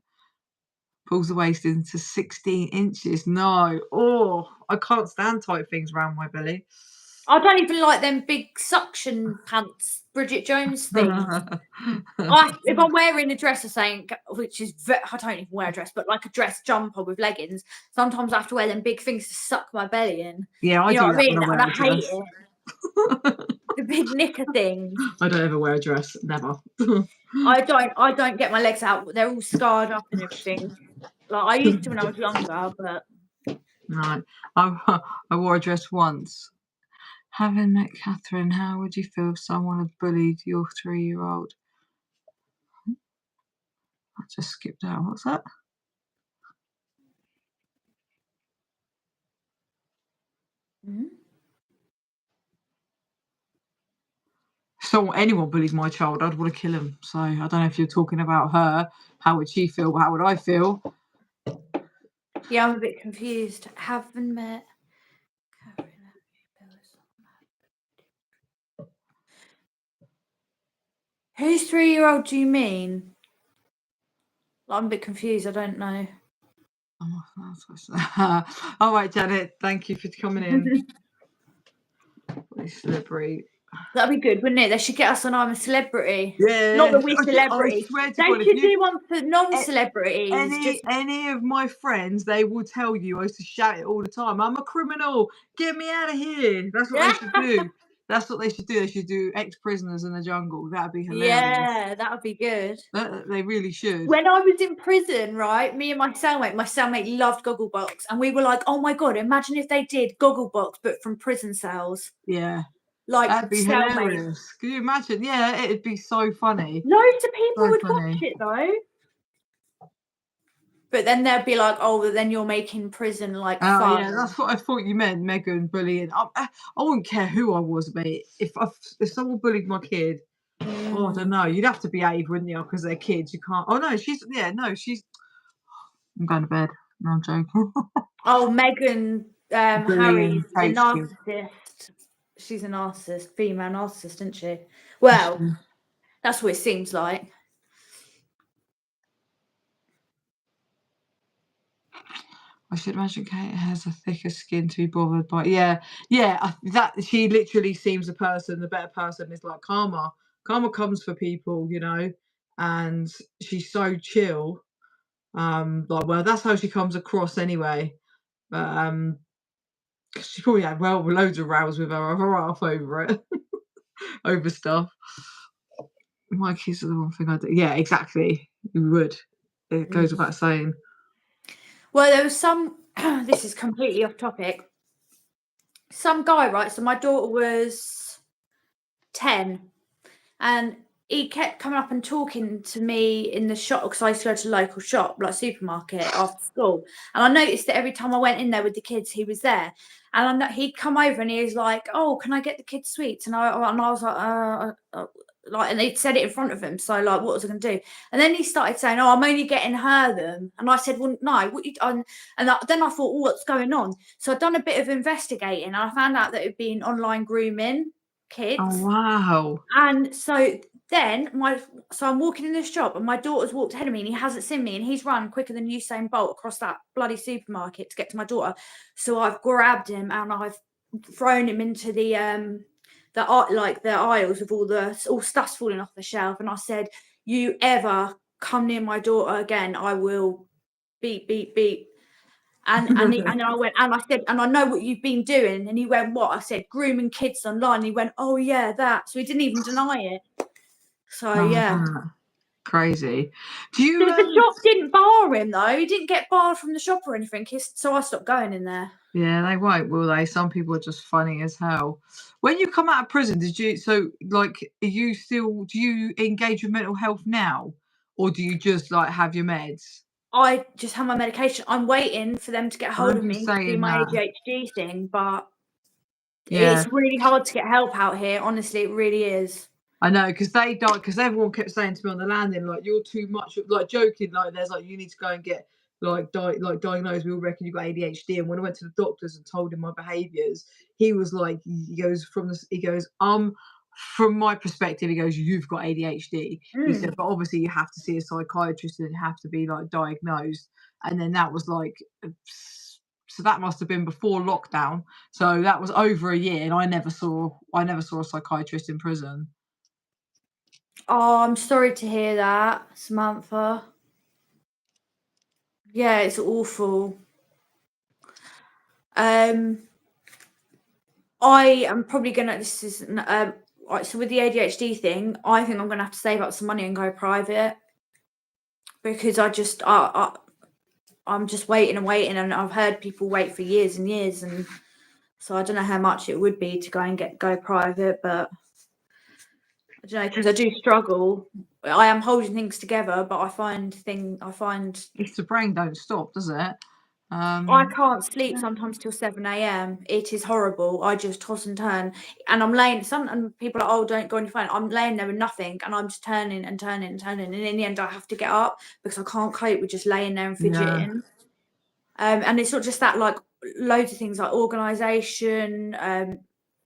Pulls the waist into 16 inches. No. Oh, I can't stand tight things around my belly. I don't even like them big suction pants, Bridget Jones things. If I'm wearing a dress or something, which is, I don't even wear a dress, but like a dress jumper with leggings, sometimes I have to wear them big things to suck my belly in. Yeah, you know what I mean? And I hate it. The big knicker things. I don't ever wear a dress, never. I don't get my legs out. They're all scarred up and everything. Like I used to when I was younger, but right. I wore a dress once. Having met Catherine, how would you feel if someone had bullied your 3-year-old? I just skipped out. What's that? So anyone bullied my child, I'd want to kill him. So I don't know if you're talking about her. How would she feel? How would I feel? Yeah, I'm a bit confused. Haven't met Catherine. Whose 3-year-old do you mean? I'm a bit confused. I don't know. All right, Janet. Thank you for coming in. Celebrity. That'd be good, wouldn't it? They should get us on I'm a Celebrity. Yeah. Not that we're celebrities. They should do one for non-celebrities. Any of my friends, they will tell you. I used to shout it all the time. I'm a criminal. Get me out of here. That's what they should do. That's what they should do. They should do ex-prisoners in the jungle. That'd be hilarious. Yeah, that would be good. They really should. When I was in prison, right, me and my cellmate loved Gogglebox, and we were like, oh my God, imagine if they did Gogglebox, but from prison cells. Yeah. Like, that'd be hilarious. Can you imagine? Yeah, it'd be so funny. Loads of people would watch it though. But then they'd be like, oh, well, then you're making prison like fun. Yeah, that's what I thought you meant, Megan bullying. I wouldn't care who I was, mate. If someone bullied my kid, oh, I don't know. You'd have to behave, wouldn't you? Because they're kids. You can't. Oh no, she's. I'm going to bed. No, I'm joking. Oh, Megan Harry's a narcissist. She's a narcissist, female narcissist, isn't she? Well, that's what it seems like. I should imagine Kate has a thicker skin to be bothered by. Yeah. That she literally seems the better person is like Karma. Karma comes for people, you know, and she's so chill. Like, well, that's how she comes across anyway. But she probably had loads of rows with her off over it, over stuff. My kids are the one thing I do. Yeah, exactly. You would. It goes without saying. Well, there was some. This is completely off topic. Some guy, right? So my daughter was 10, and he kept coming up and talking to me in the shop because I used to go to the local shop, like supermarket, after school. And I noticed that every time I went in there with the kids, he was there. And he'd come over and he was like, "Oh, can I get the kids sweets?" And I was like, like, and they said it in front of him. So like, what was I going to do? And then he started saying, "Oh, I'm only getting her them." And I said, "Well, no, what you done?" And then I thought, "What's going on?" So I'd done a bit of investigating, and I found out that it'd been online grooming kids. Oh wow. And so then I'm walking in this shop, and my daughter's walked ahead of me, and he hasn't seen me, and he's run quicker than Usain Bolt across that bloody supermarket to get to my daughter. So I've grabbed him and I've thrown him into the aisles with all stuff's falling off the shelf, and I said, "You ever come near my daughter again, I will beep beep beep." And I went, and I said, "And I know what you've been doing." And he went, "What?" I said, "Grooming kids online." And he went, "Oh yeah, that." So he didn't even deny it. So yeah. Crazy. Do you The shop didn't bar him though. He didn't get barred from the shop or anything. So I stopped going in there. Yeah, they won't, will they? Some people are just funny as hell. When you come out of prison, do you engage with mental health now? Or do you just like have your meds? I just have my medication. I'm waiting for them to get I hold of remember you me to do saying my that. ADHD thing, but Yeah. it's really hard to get help out here. Honestly, it really is. I know, because they died, because everyone kept saying to me on the landing, like, "You're too much," like joking, like there's like, "You need to go and get diagnosed. We all reckon you've got ADHD." And when I went to the doctors and told him my behaviours, he was like, from my perspective, he goes, "You've got ADHD." He said, "But obviously you have to see a psychiatrist and you have to be like diagnosed." And then that was like, so that must have been before lockdown. So that was over a year, and I never saw a psychiatrist in prison. Oh, I'm sorry to hear that, Samantha. Yeah, it's awful. I am probably gonna. This is right. So with the ADHD thing, I think I'm gonna have to save up some money and go private, because I'm just waiting and waiting, and I've heard people wait for years and years, and so I don't know how much it would be to go private, but I don't know, because I do struggle. I am holding things together, but I find If the brain don't stop, does it? I can't sleep sometimes till 7 a.m. It is horrible. I just toss and turn, and I'm laying. And people are like, "Oh, don't go on your phone." I'm laying there with nothing, and I'm just turning and turning and turning, and in the end, I have to get up because I can't cope with just laying there and fidgeting. And it's not just that, like loads of things like organisation.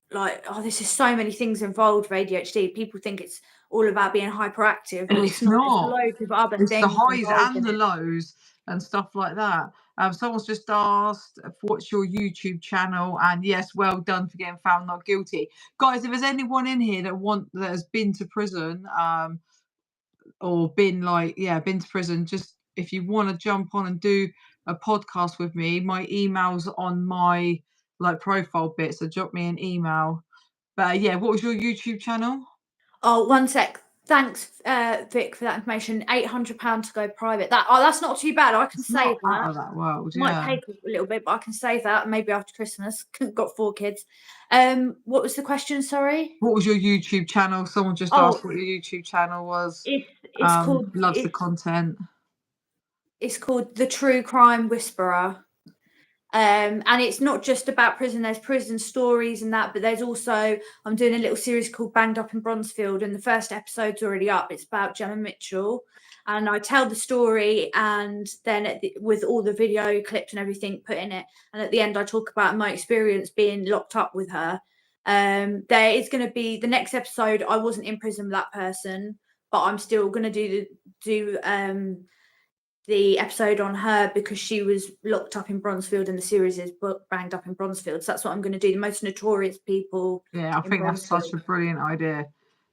There's just so many things involved with ADHD. People think it's all about being hyperactive, but it's It's not. There's not. loads of other It's the things highs involved and in the it. lows and stuff like that. Someone's just asked, "What's your YouTube channel?" And yes, well done for getting found not guilty, guys. If there's anyone in here that has been to prison, or been been to prison, just if you want to jump on and do a podcast with me, my email's on my like profile bit, so drop me an email. But yeah, what was your YouTube channel? Oh, one sec. Thanks, Vic, for that information. £800 to go private. That's not too bad. I can It's not save out that. of that world, Might yeah. take a little bit, but I can save that maybe after Christmas. Got 4 kids. What was the question? Sorry. What was your YouTube channel? Someone just Oh, asked what your YouTube channel was. it's called Loves the content. it's called The True Crime Whisperer. And it's not just about prison. There's prison stories and that, but there's also, I'm doing a little series called Banged Up in Bronzefield, and the first episode's already up. It's about Gemma Mitchell, and I tell the story, and then with all the video clips and everything put in it, and at the end I talk about my experience being locked up with her. There is going to be the next episode. I wasn't in prison with that person, but I'm still going to do the episode on her because she was locked up in Bronzefield, and the series is Banged Up in Bronzefield. So that's what I'm going to do. The most notorious people Yeah, I in think that's such Bronzefield. a brilliant idea.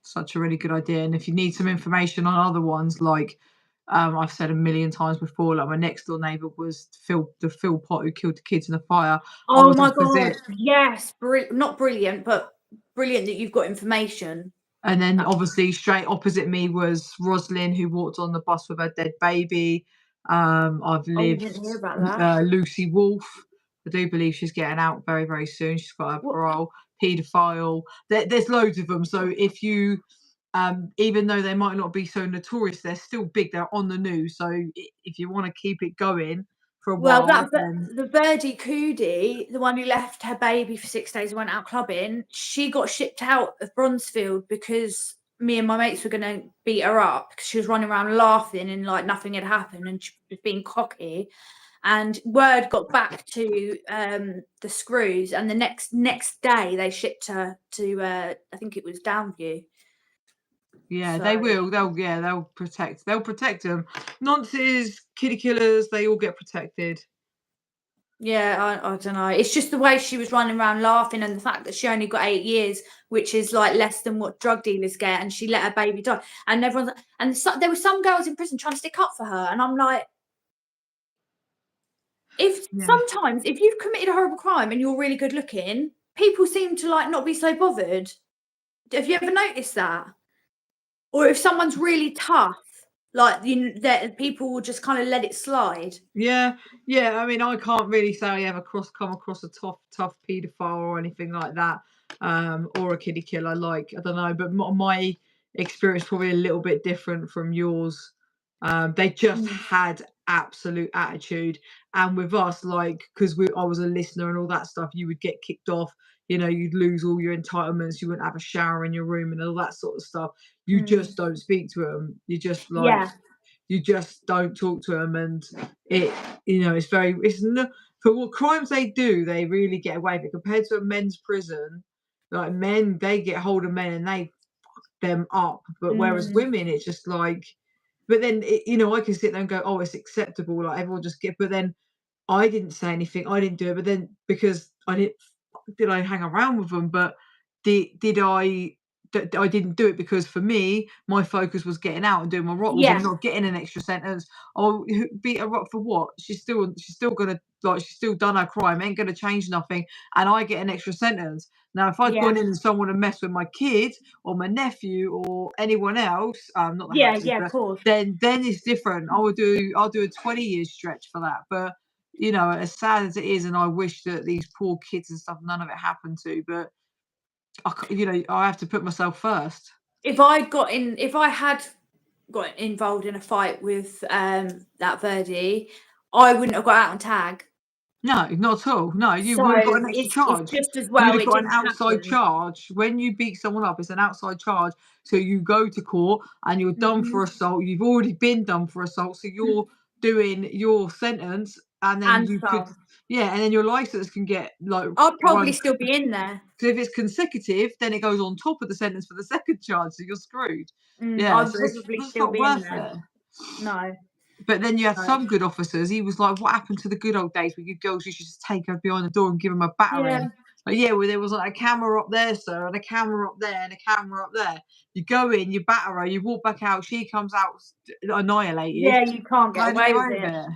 Such a really good idea. And if you need some information on other ones, like I've said a million times before, like my next door neighbour was Phil Pot who killed the kids in a fire. I Oh was my God. opposite. Yes. Not brilliant, but brilliant that you've got information. And then obviously straight opposite me was Roslyn, who walked on the bus with her dead baby. I've Oh, we lived didn't hear about that. Lucy Wolf. I do believe she's getting out very, very soon. She's got her What? parole. Paedophile. There's loads of them. So if you, even though they might not be so notorious, they're still big. They're on the news. So if you want to keep it going for a Well, while, then the Birdie Cootie, the one who left her baby for 6 days and went out clubbing, she got shipped out of Bronzefield because me and my mates were gonna beat her up because she was running around laughing and like nothing had happened and she was being cocky. And word got back to the Screws, and the next day they shipped her to I think it was Downview. Yeah, So they will. They'll protect. They'll protect them. Nonces, kitty killers, they all get protected. yeah, I don't know. It's just the way she was running around laughing, and the fact that she only got 8 years, which is like less than what drug dealers get, and she let her baby die. And there were some girls in prison trying to stick up for her, and I'm like, Yeah. sometimes if you've committed a horrible crime and you're really good looking, people seem to like not be so bothered. Have you ever noticed that? Or if someone's really tough, like that people will just kind of let it slide. Yeah, yeah. I mean, I can't really say I ever come across a tough paedophile or anything like that, or a kiddie killer. Like, I don't know, but my experience probably a little bit different from yours. They just Mm. had absolute attitude, and with us, like, because I was a listener and all that stuff, you would get kicked off. You know, you'd lose all your entitlements. You wouldn't have a shower in your room and all that sort of stuff. You Mm. just don't speak to them. You just like Yeah, you just don't talk to them, and it it's no, for what crimes they do, they really get away with it compared to a men's prison. Like, men, they get hold of men and they fuck them up, but whereas mm. women, it's just like, but then I can sit there and go, oh, it's acceptable, like everyone just get, but then I didn't say anything, I didn't do it, but then because I hang around with them, but did I I didn't do it because for me, my focus was getting out and doing my rottles. I'm Yeah, not getting an extra sentence. Oh, beat her up for what? She's still gonna, like, she's still done her crime. Ain't gonna change nothing, and I get an extra sentence. Now, if I'd yeah, gone in and someone had messed with my kid or my nephew or anyone else, not the yeah, houses, yeah, of but course. then it's different. I'll do a 20 year stretch for that. But as sad as it is, and I wish that these poor kids and stuff, none of it happened to, but I have to put myself first. If I had got involved in a fight with that Verdi, I wouldn't have got out on tag. No, not at all. No, you So would have got an extra it's charge. just as You'd well have it got an didn't outside happen. charge. When you beat someone up, it's an outside charge. So you go to court and you're done for Mhm. assault. You've already been done for assault. So you're doing your sentence, and then And you could, some. yeah, and then your license can get like I'd probably run. still be in there. So if it's consecutive, then it goes on top of the sentence for the second charge. So you're screwed. Yeah, I'd so it's probably just still not be in worth there. it. No, But then you had no. some good officers. He was like, "What happened to the good old days where you girls used to just take her behind the door and give them a Yeah, battering?" Like, yeah, well, there was like a camera up there, sir, and a camera up there, and a camera up there. You go in, you batter her, you walk back out, she comes out annihilated. yeah, you can't get How do you away get with away with it. it?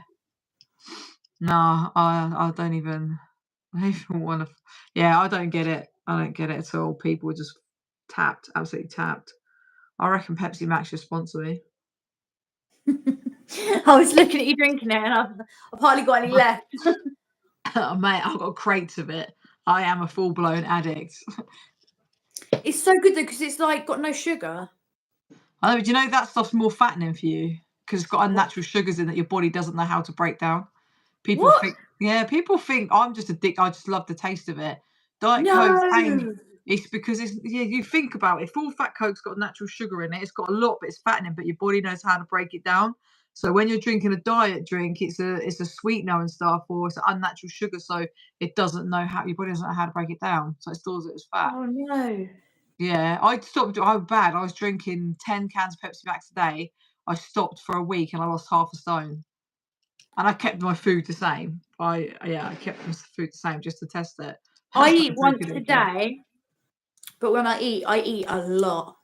No, I don't even. I even want to. Yeah, I don't get it. I don't get it at all. People are just tapped, absolutely tapped. I reckon Pepsi Max should sponsor me. I was looking at you drinking it, and I've hardly got any left. Mate, I've got crates of it. I am a full blown addict. It's so good though because it's like got no sugar. I know, do you know that stuff's more fattening for you because it's got What? unnatural sugars in that your body doesn't know how to break down. People What? think, yeah, people think I'm just addicted. I just love the taste of it. Diet Coke ain't. No. It's because it's, yeah. You think about it. Full fat Coke's got natural sugar in it. It's got a lot, but it's fattening. But your body knows how to break it down. So when you're drinking a diet drink, it's a sweetener and stuff, or it's an unnatural sugar. So it doesn't know how, your body doesn't know how to break it down. So it stores it as fat. Oh no. Yeah, I stopped. I was bad. I was drinking 10 cans of Pepsi Max a day. I stopped for a week and I lost half a stone. And I kept my food the same. I kept my food the same just to test it. I I eat started once drinking it a again. day, but when I eat a lot.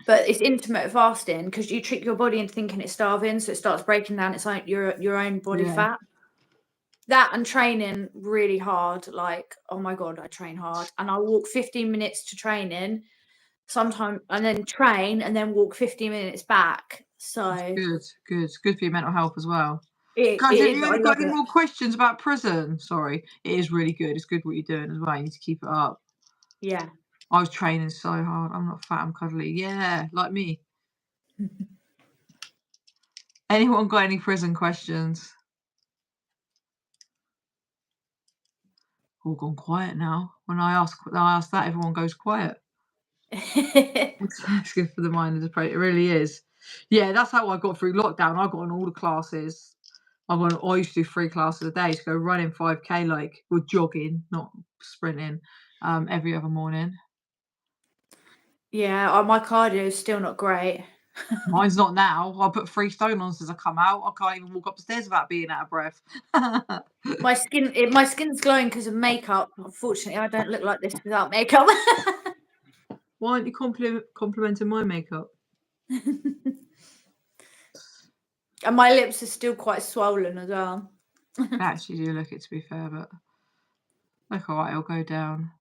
But it's intermittent fasting because you trick your body into thinking it's starving, so it starts breaking down its own your own body Yeah. fat. That and training really hard. Like, oh my god, I train hard, and I walk 15 minutes to training, sometimes, and then train, and then walk 15 minutes back. So Good, good. It's good for your mental health as well. it Guys, have is. you I got love any it. more questions about prison? Sorry, it is really good. It's good what you're doing as well. You need to keep it up. Yeah. I was training so hard. I'm not fat, I'm cuddly. Yeah, like me. Anyone got any prison questions? All gone quiet now. When I ask that, everyone goes quiet. It's good for the mind and the it really is. Yeah, that's how I got through lockdown. I got on all the classes. I used to do 3 classes a day to go running 5K, like, or jogging, not sprinting, every other morning. Yeah, my cardio is still not great. Mine's not now. I put 3 stone on since I come out. I can't even walk up the stairs without being out of breath. My skin's glowing because of makeup. Unfortunately, I don't look like this without makeup. Why aren't you complimenting my makeup? And my lips are still quite swollen as well. I actually do look it, to be fair, but look, alright, it'll go down.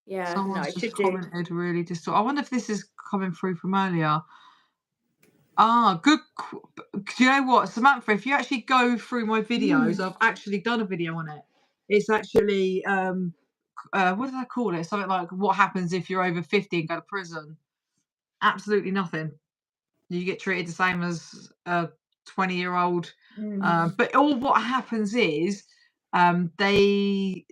Yeah, no, Someone's it just should do. commented really I wonder if this is coming through from earlier. Good do you know what, Samantha, if you actually go through my videos, Mm. I've actually done a video on it. It's actually, what did I call it? Something like, "What happens if you're over 50 and go to prison?" Absolutely nothing. You get treated the same as a 20-year-old. Mm. But all what happens is, they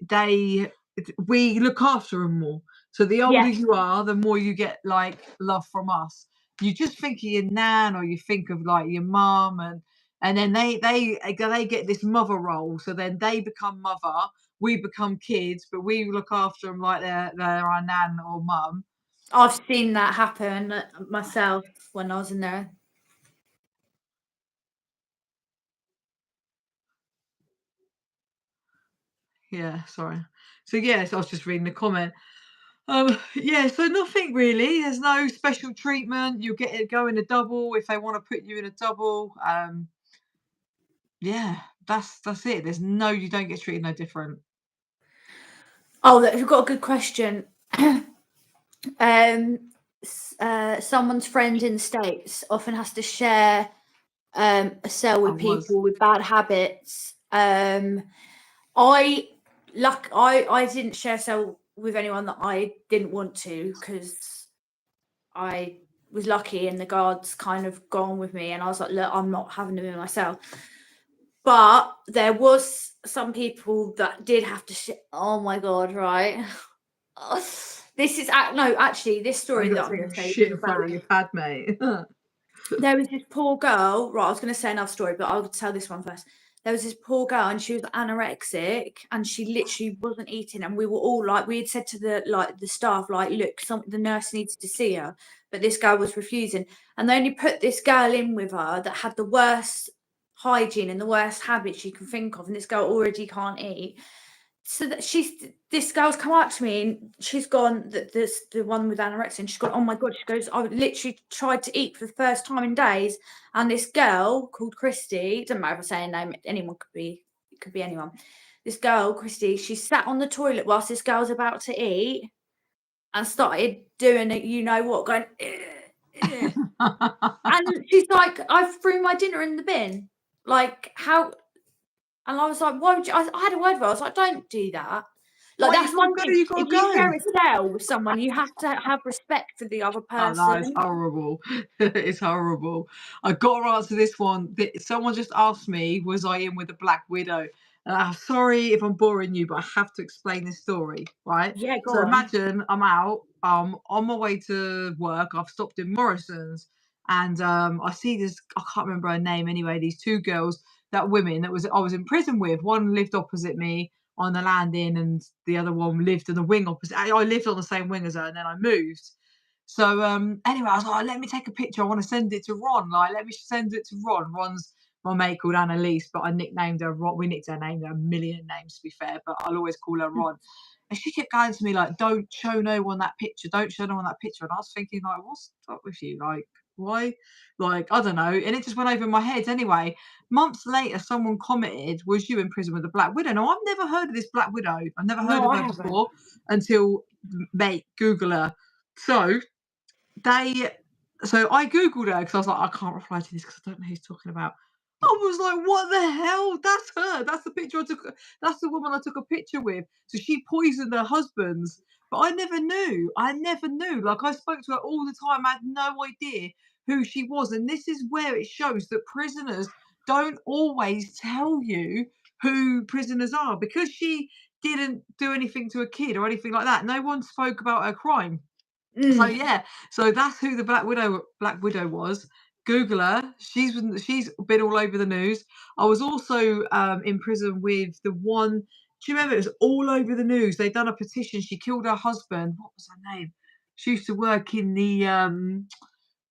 we look after them more. So the older Yes, you are, the more you get like love from us. You just think of your nan, or you think of like your mum, and then they get this mother role. So then they become mother, we become kids, but we look after them like they're our nan or mum. I've seen that happen myself when I was in there. Yeah, sorry. So yes, I was just reading the comment. Yeah, so nothing really. There's no special treatment. You'll get it go in a double if they want to put you in a double. Yeah, that's it. You don't get treated no different. Oh, you've got a good question. Someone's friend in the States often has to share a cell I with was. people with bad habits. I didn't share a cell with anyone that I didn't want to because I was lucky and the guards kind of gone with me and I was like, look, I'm not having them in myself. But there was some people that did have to oh my god, right. This is no, actually, this Oh, story you that got I'm to take going a to say shit is in about. front of your pad, mate. There was this poor girl. Right, I was going to say another story, but I'll tell this one first. There was this poor girl, and she was anorexic, and she literally wasn't eating. And we were all like, we had said to the staff, like, look, the nurse needs to see her, but this girl was refusing. And they only put this girl in with her that had the worst hygiene and the worst habits you can think of, and this girl already can't eat. So that this girl's come up to me and she's gone, the one with anorexia, and she's gone, oh my god, she goes, I literally tried to eat for the first time in days, and this girl called Christy, doesn't matter if I say her name, anyone it could be anyone. This girl, Christy, she sat on the toilet whilst this girl's about to eat and started doing it, you know what, going, and she's like, I threw my dinner in the bin. Like, how? And I was like, why would you? I had a word with her. I was like, don't do that. Like, Why you that's gotta one go? thing. You If gotta you go. share a cell with someone, you have to have respect for the other Oh no, it's person. horrible. It's horrible. I got to answer this one. Someone just asked me, was I in with a Black Widow? And I'm sorry if I'm boring you, but I have to explain this story, right? Yeah, So go on. imagine I'm out, on my way to work. I've stopped in Morrison's, and I see this. I can't remember her name anyway. These two girls, women that was I was in prison with. One lived opposite me on the landing, and the other one lived in the wing opposite. I lived on the same wing as her, and then I moved. So anyway, I was like, let me take a picture. I want to send it to Ron. Like, let me send it to Ron. Ron's my mate called Annalise, but I nicknamed her Ron. We nicked her name. There are a million names to be fair, but I'll always call her Ron. And she kept going to me like, "Don't show no one that picture. Don't show no one that picture." And I was thinking like, "What's up with you? Like, why? Like, I don't know." And it just went over my head. Anyway, months later, someone commented, "Was you in prison with a Black Widow?" Now I've never heard of this Black Widow. I've never heard No, of I her haven't. before until mate Google her. So they so I googled her because I was like, I can't reply to this because I don't know who he's talking about. I was like, what the hell? That's her. That's the picture I took. That's the woman I took a picture with. So she poisoned her husbands. But I never knew. I never knew. Like I spoke to her all the time. I had no idea who she was. And this is where it shows that prisoners don't always tell you who prisoners are because she didn't do anything to a kid or anything like that. No one spoke about her crime. So Mm. yeah, so that's who the Black Widow was. Google her. She's been all over the news. I was also in prison with the one. Do you remember? It was all over the news. They'd done a petition. She killed her husband. What was her name? She used to work in the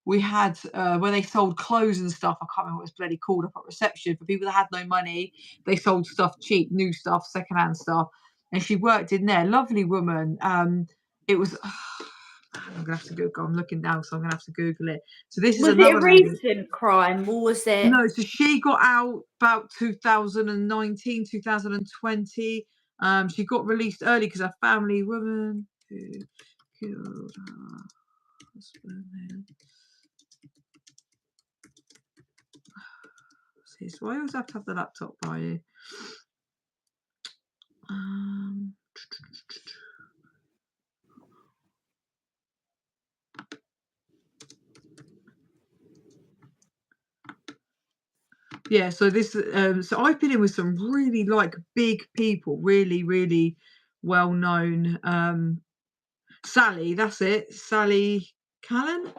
we had where they sold clothes and stuff. I can't remember what it was bloody called up at reception for people that had no money. They sold stuff cheap, new stuff, secondhand stuff, and she worked in there. Lovely woman. It was. I'm gonna have to Google. I'm looking now, so I'm gonna have to Google it. So this is Was it a another lady. recent crime or was it? No, so she got out about 2019, 2020. She got released early because her family woman who killed her husband. So I always have to have the laptop by you. Yeah, so this so I've been in with some really like big people, really, really well known. Sally, that's it, Sally Callan.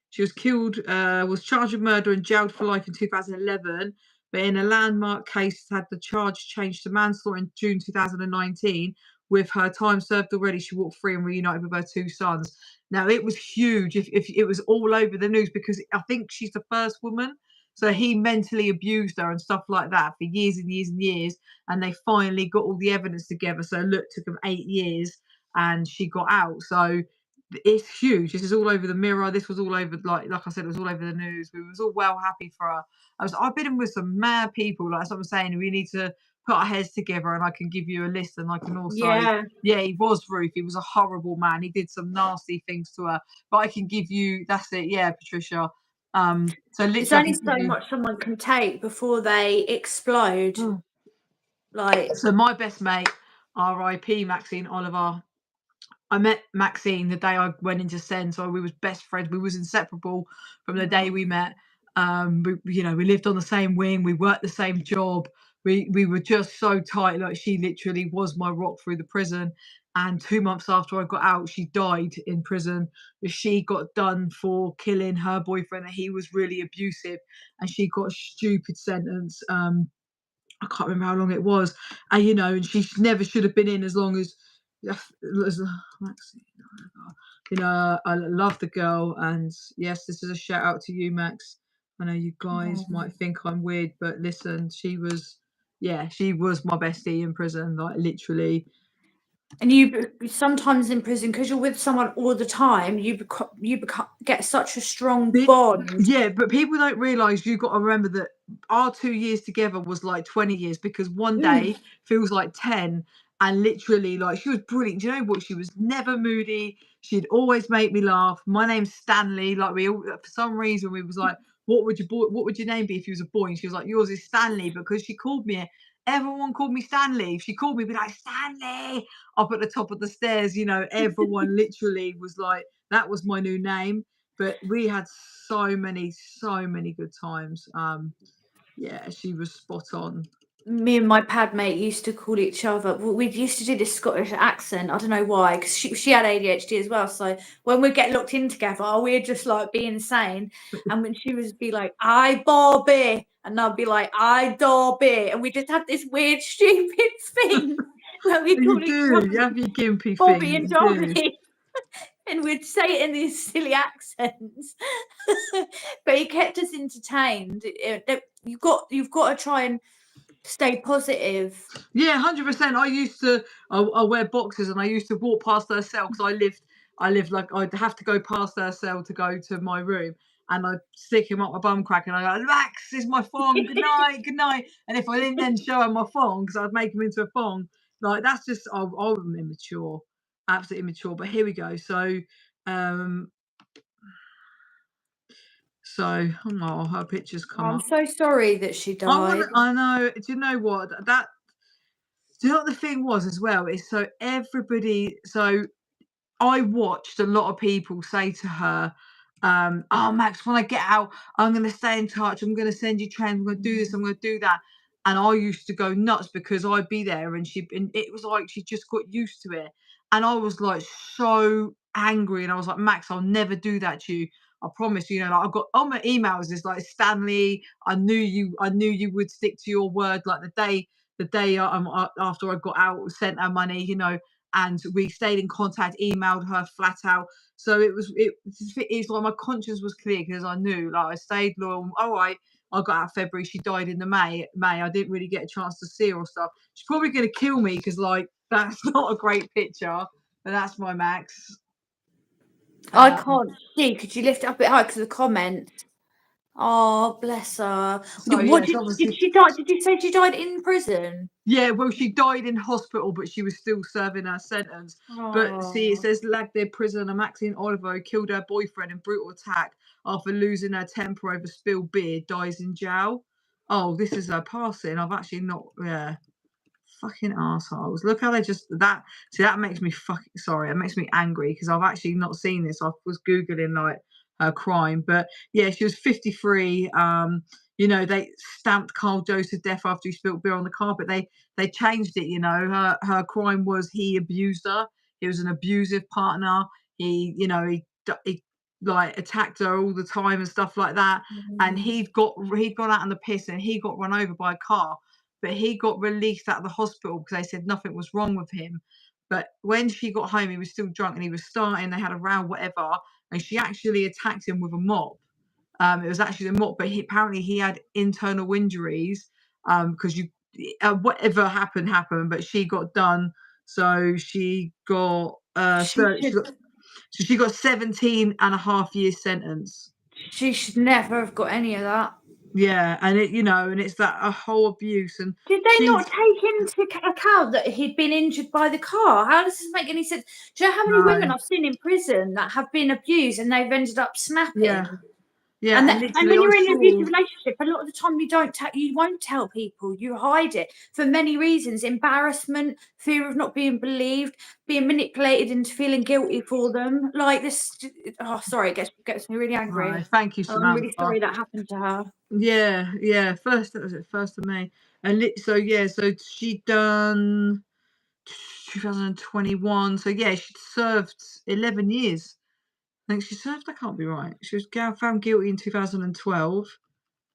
She was killed, was charged with murder and jailed for life in 2011, but in a landmark case had the charge changed to manslaughter in June 2019. With her time served already, she walked free and reunited with her two sons. Now it was huge. If it was all over the news because I think she's the first woman. So he mentally abused her and stuff like that for years and years and years. And they finally got all the evidence together. So look, took them 8 years and she got out. So it's huge. This is all over the Mirror. This was all over, like I said, it was all over the news. We was all well happy for her. I've been in with some mad people. Like I'm saying, we need to put our heads together, and I can give you a list, and I can also, yeah, he was Ruth. He was a horrible man. He did some nasty things to her, but I can give you. That's it. Yeah, Patricia. So literally, It's only so much someone can take before they explode. Like, so my best mate, R.I.P. Maxine Oliver. I met Maxine the day I went into Sen, so we was best friends. We was inseparable from the day we met. We lived on the same wing. We worked the same job. We were just so tight. Like she literally was my rock through the prison. And 2 months after I got out, she died in prison. She got done for killing her boyfriend. And he was really abusive, and she got a stupid sentence. I can't remember how long it was, and she never should have been in as long as Maxine. I love the girl, and yes, this is a shout out to you, Max. I know you guys might think I'm weird, but listen, she was my bestie in prison, like literally. and you sometimes in prison, because you're with someone all the time, you get such a strong bond. Yeah, but people don't realise you've got to remember that our 2 years together was like 20 years because one day feels like 10. And literally, like, she was brilliant. Do you know what? She was never moody. She'd always make me laugh. My name's Stanley. Like, we all, for some reason, we was like, what would your name be if you was a boy? And she was like, yours is Stanley, because she called me. Everyone called me Stanley. If she called me, be like, Stanley, up at the top of the stairs. Everyone literally was like, that was my new name. But we had so many good times. Yeah, she was spot on. Me and my pad mate used to call each other. We used to do this Scottish accent. I don't know why, because she had ADHD as well. So when we get looked in together, we'd just like be insane. And when she would be like, "I Bobby," and I'd be like, "I Dobby," and we just had this weird, stupid thing where we You call each do. other You have your gimpy Bobby thing. and You do. Dobby. And we'd say it in these silly accents, but it kept us entertained. You've got to try and stay positive. Yeah, 100%. I wear boxes, and I used to walk past her cell because I lived like I'd have to go past her cell to go to my room, and I'd stick him up my bum crack, and I go, Max, this is my thong. Good night, good night. And if I didn't then show her my thong, because I'd make him into a thong, like that's just I'm immature, absolutely immature. But here we go. So, her pictures come I'm up. so sorry that she died. I know. Do you know what that? Do you know what the thing was as well? Is so everybody. So I watched a lot of people say to her, "Oh, Max, when I get out, I'm going to stay in touch. I'm going to send you trains. I'm going to do this. I'm going to do that." And I used to go nuts because I'd be there, and it was like she just got used to it. And I was like so angry, and I was like, Max, I'll never do that to you. I promise you. You know, like I've got on my emails is like, Stanley, I knew you would stick to your word. Like the day after I got out, sent her money, you know, and we stayed in contact, emailed her flat out. So it's like my conscience was clear because I knew, like, I stayed loyal. All right, I got out February. She died in the May. I didn't really get a chance to see her or stuff. She's probably going to kill me because, like, that's not a great picture. But that's my Max. I can't see. Could you lift it up a bit high because of the comment? Oh, bless her. So What yes, did she die? Did you say she died in prison? yeah, well, she died in hospital, but she was still serving her sentence. But see, it Oh. says Lagdale prisoner Maxine Oliver, who killed her boyfriend in brutal attack after losing her temper over spilled beer, dies in jail. Oh, this is her passing. I've actually not. Yeah. Fucking assholes. Look how they just that. See, that makes me sorry. It makes me angry because I've actually not seen this. I was googling like her crime, but yeah, she was 53. You know, they stamped Carl Joseph death after he spilled beer on the carpet. They changed it. You know, her crime was he abused her. He was an abusive partner. You know, he like attacked her all the time and stuff like that. And he'd gone out on the piss and he got run over by a car, but he got released out of the hospital because they said nothing was wrong with him. But when she got home, he was still drunk and he was starting. They had a row, whatever, and she actually attacked him with a mop. It was actually the mop, but apparently he had internal injuries because whatever happened. But she got done, so she got so she got 17 and a half years sentence. She should never have got any of that. Yeah, and it's that a whole abuse. And did they not take into account that he'd been injured by the car? How does this make any sense? Do you know how many women I've seen in prison that have been abused and they've ended up snapping? Yeah, and when you're in an abusive relationship, a lot of the time you won't tell people. You hide it for many reasons: embarrassment, fear of not being believed, being manipulated into feeling guilty for them. Like this. Oh, sorry, it gets me really angry. Thank you, Samantha. I'm really sorry that happened to her. Yeah. First, that was it. 1st of May, and so she done 2021. So yeah, she served 11 years. I think she served. That can't be right. She was found guilty in 2012.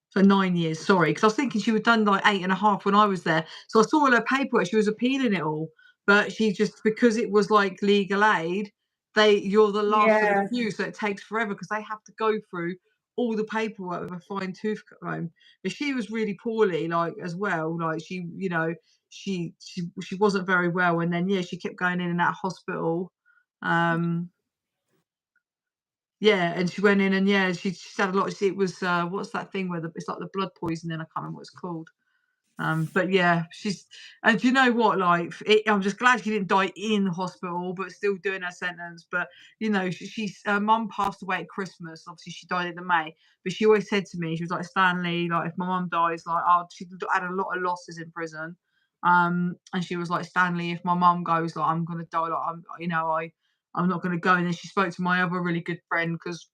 So 9 years, sorry, because I was thinking she was done like 8.5 when I was there. So I saw all her paperwork, she was appealing it all, but she just, because it was like legal aid, you're the last of the queue, so it takes forever because they have to go through all the paperwork with a fine tooth comb. But she was really poorly, like, as well. Like, she wasn't very well, and then she kept going in and out of hospital. Yeah, and she went in and she had a lot. It was what's that thing where it's like the blood poisoning? I can't remember what it's called. But yeah, and you know what? Like, I'm just glad she didn't die in hospital, but still doing her sentence. But her mum passed away at Christmas. Obviously, she died in the May. But she always said to me, she was like, Stanley, like, if my mum dies, like, she had a lot of losses in prison. And she was like, Stanley, if my mum goes, like, I'm gonna die. Like, I'm not gonna go. And then she spoke to my other really good friend because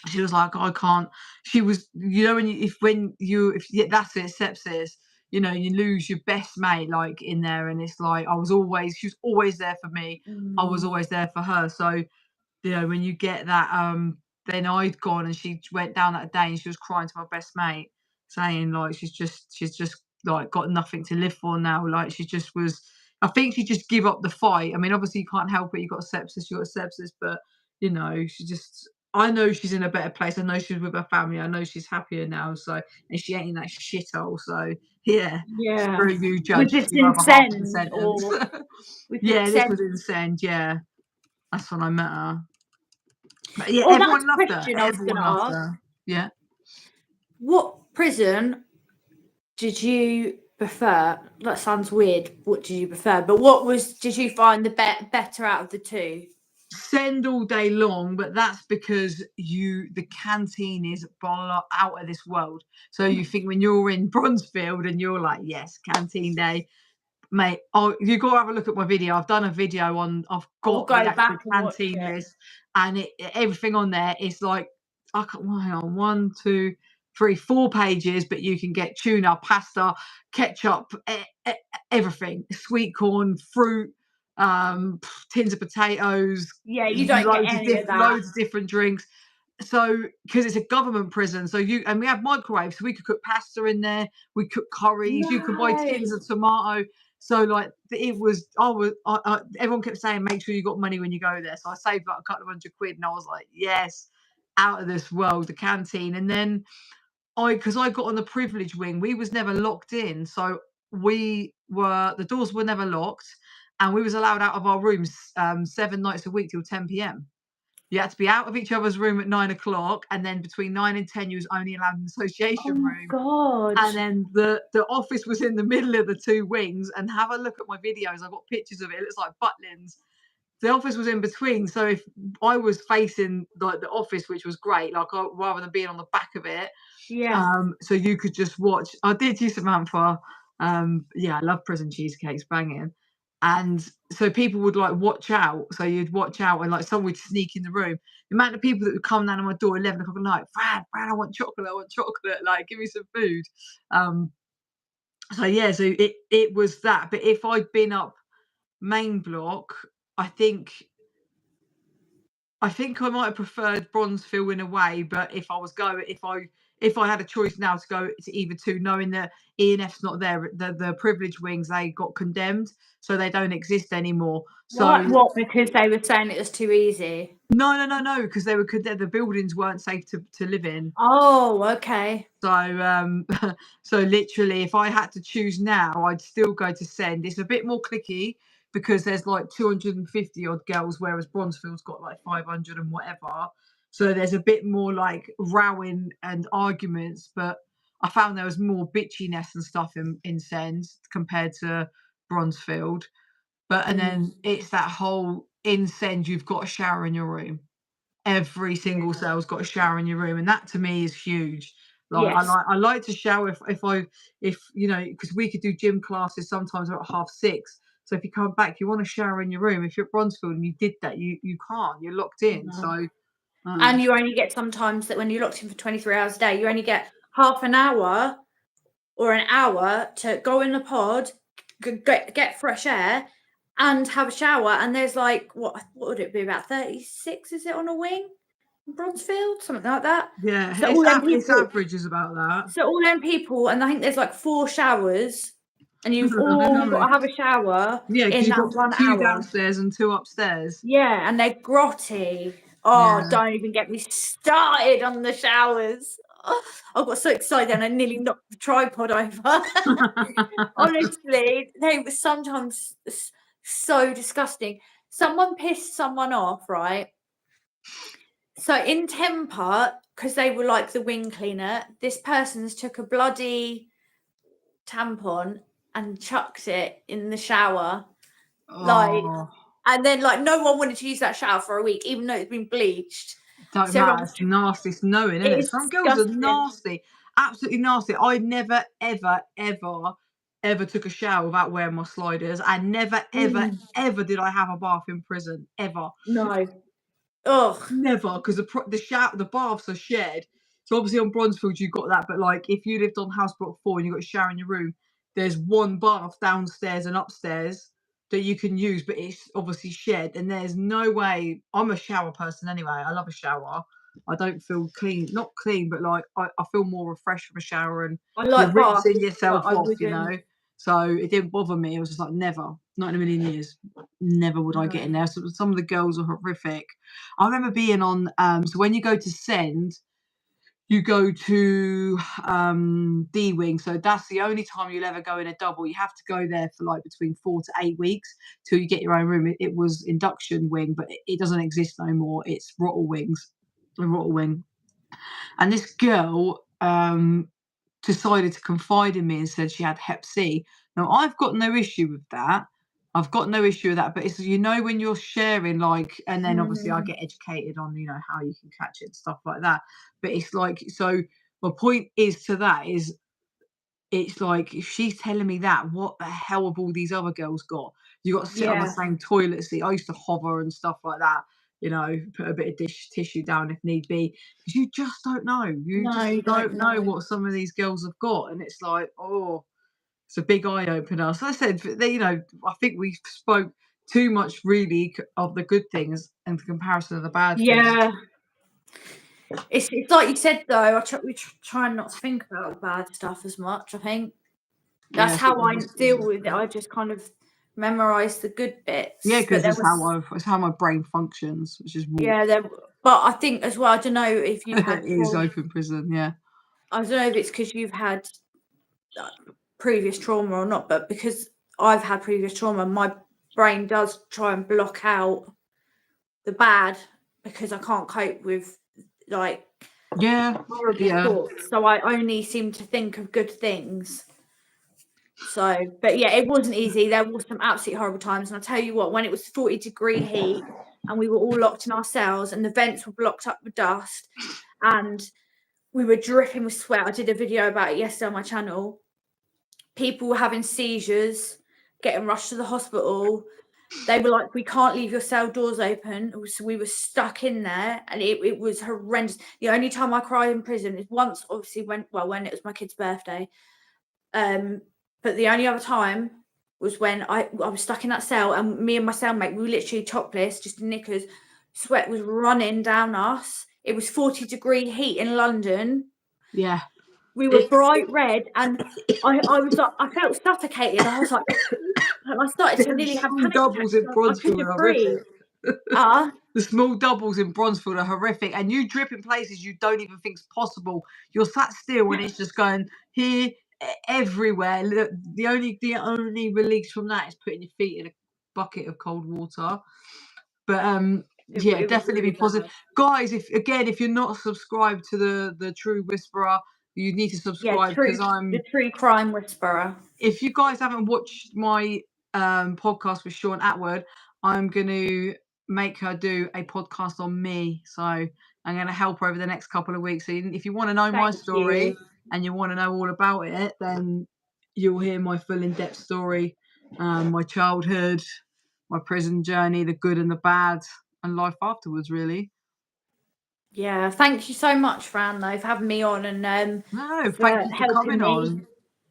she was like, I can't. She was, when that's it, sepsis. You lose your best mate, like, in there, and it's like she was always there for me. I was always there for her. So, when you get that, then I'd gone and she went down that day and she was crying to my best mate, saying like she's just like got nothing to live for now. Like, she just was. I think she just give up the fight. I mean, obviously you can't help it. You got sepsis, but she just. I know she's in a better place. I know she's with her family. I know she's happier now. So, and she ain't in that shithole. So, yeah. Screw you, judge. Was this Give her in half the Send sentence. This was in Send. Yeah, that's when I met her. But yeah, everyone loved her. Everyone loved her. Yeah. What prison did you prefer? That sounds weird. What did you prefer? But did you find the better out of the two? Send all day long, but that's because the canteen is out of this world. So you think when you're in Bronzefield and you're like, yes, canteen day, mate. Oh, you got to have a look at my video. I've done a video I've got the actual canteen list, and everything on there is like, hang on, 1, 2, 3, 4 pages, but you can get tuna, pasta, ketchup, everything, sweet corn, fruit, tins of potatoes, Yeah, you don't get any of that. loads of different drinks. So, because it's a government prison, so and we have microwaves, so we could cook pasta in there, we cook curries, you could buy tins of tomato. So, like, it was, everyone kept saying, make sure you got money when you go there. So I saved like a couple of £100, and I was like, yes, out of this world, the canteen. And then because I got on the privilege wing, we was never locked in, so the doors were never locked, and we was allowed out of our rooms 7 nights a week till 10 p.m. You had to be out of each other's room at 9 o'clock, and then between 9 and 10, you was only allowed in the Oh association my room. God. And then the office was in the middle of the 2 wings. And have a look at my videos. I've got pictures of it. It looks like Butlins. The office was in between. So if I was facing like the office, which was great, like rather than being on the back of it, Yeah. so you could just watch. I did you, Samantha. Yeah, I love prison cheesecakes, banging. And so people would like watch out. So you'd watch out, and like someone would sneak in the room. The amount of people that would come down to my door 11 o'clock at night, Fran, I want chocolate, like give me some food. So yeah, so it was that. But if I'd been up main block, I think I might have preferred Bronzeville in a way, but if I had a choice now to go to either two, knowing that ENF's not there, the privilege wings, they got condemned, so they don't exist anymore. So What? Because they were saying it was too easy. no, because the buildings weren't safe to live in. Oh, okay. So so literally, if I had to choose now, I'd still go to Send. It's a bit more cliquey because there's like 250 odd girls, whereas Bronzeville's got like 500 and whatever. So there's a bit more like rowing and arguments, but I found there was more bitchiness and stuff in Send compared to Bronzefield. And then it's that whole in Send, you've got a shower in your room. Every single cell's got a shower in your room, and that to me is huge. Like Yes. I like to shower if you know, because we could do gym classes sometimes at 6:30. So if you come back, you want to shower in your room. If you're at Bronzefield and you did that, you can't. You're locked in. So and you only get sometimes that when you're locked in for 23 hours a day, you only get half an hour or an hour to go in the pod, get fresh air, and have a shower. And there's like what would it be, about 36? Is it on a wing? Bronzefield, something like that. yeah, So all them its people, average is about that. so all them people, and I think there's like 4 showers, and you've I all got know. to have a shower Yeah, because in you've that got 1 2 hour. downstairs and 2 upstairs. Yeah, and they're grotty. Oh, Yeah. don't even get me started on the showers. Oh, I got so excited and I nearly knocked the tripod over. Honestly, they were sometimes so disgusting. Someone pissed someone off, right? So in temper, because they were like the wing cleaner, this person's took a bloody tampon and chucked it in the shower. Like, Oh, and then like no one wanted to use that shower for a week, even though it's been bleached. don't So matter. It's nasty. It's knowing, isn't it? it's Some girls are disgusting. nasty, absolutely nasty. I never, ever took a shower without wearing my sliders, and never, ever did I have a bath in prison, ever. No. Ugh. Never, because the baths are shared. So obviously on Bronzefield you got that, but like if you lived on House Block 4 and you got a shower in your room, there's one bath downstairs and upstairs that you can use, but it's obviously shared. And there's no way. I'm a shower person anyway. I love a shower. I don't feel clean, not clean, but like I feel more refreshed from a shower, and I you're like baths, rinsing but yourself I off, you wouldn't. know. So it didn't bother me. It was just like never, not in a million years, never would I get in there. So some of the girls are horrific. I remember being on, so when you go to Send, you go to D Wing. So that's the only time you'll ever go in a double. You have to go there for like between 4 to 8 weeks till you get your own room. It was induction wing, but it doesn't exist no more. It's Rottle Wings, the Rottle Wing. And this girl decided to confide in me and said she had Hep C. Now, I've got no issue with that. But it's, you know, when you're sharing, like, and then obviously I get educated on, you know, how you can catch it and stuff like that. But it's like, so my point is to that is, it's like, if she's telling me that, what the hell have all these other girls got? You got to sit on the same toilet seat. I used to hover and stuff like that, you know, put a bit of tissue down if need be, because you just don't know. You just don't know what some of these girls have got, and it's like, oh, it's a big eye opener. So I said, you know, I think we spoke too much really of the good things in comparison to the bad things. Yeah. It's like you said though. We try not to think about bad stuff as much. I think that's how I deal with it. I just kind of memorize the good bits. Yeah, because it's how my brain functions, which is but I think as well. I don't know if you've had. It is open prison. Yeah. I don't know if it's because you've had previous trauma or not, but because I've had previous trauma, my brain does try and block out the bad because I can't cope with like horrible thoughts. So I only seem to think of good things. So, but yeah, it wasn't easy. There was some absolutely horrible times. And I tell you what, when it was 40-degree heat and we were all locked in our cells and the vents were blocked up with dust and we were dripping with sweat. I did a video about it yesterday on my channel. People were having seizures, getting rushed to the hospital. They were like, we can't leave your cell doors open. So we were stuck in there and it was horrendous. The only time I cried in prison is once, obviously, when it was my kid's birthday. But the only other time was when I was stuck in that cell and me and my cellmate, we were literally topless, just in knickers. Sweat was running down us. It was 40-degree heat in London. Yeah. We were bright red and I was like, I felt suffocated. I was like, and I started to nearly have panic doubles attacks. in Bronzefield are horrific. The small doubles in Bronzefield are horrific, and you drip in places you don't even think is possible. You're sat still, and it's just going here, everywhere. The only release from that is putting your feet in a bucket of cold water. But yeah, definitely be positive, guys. If you're not subscribed to the True Whisperer, you need to subscribe because I'm the True Crime Whisperer. If you guys haven't watched my podcast with Sean Atwood, I'm going to make her do a podcast on me. So I'm going to help her over the next couple of weeks. So if you want to know my story and you want to know all about it, then you'll hear my full in-depth story, my childhood, my prison journey, the good and the bad, and life afterwards, really. Yeah, thank you so much, Fran, though, for having me on and no, thank you for coming on.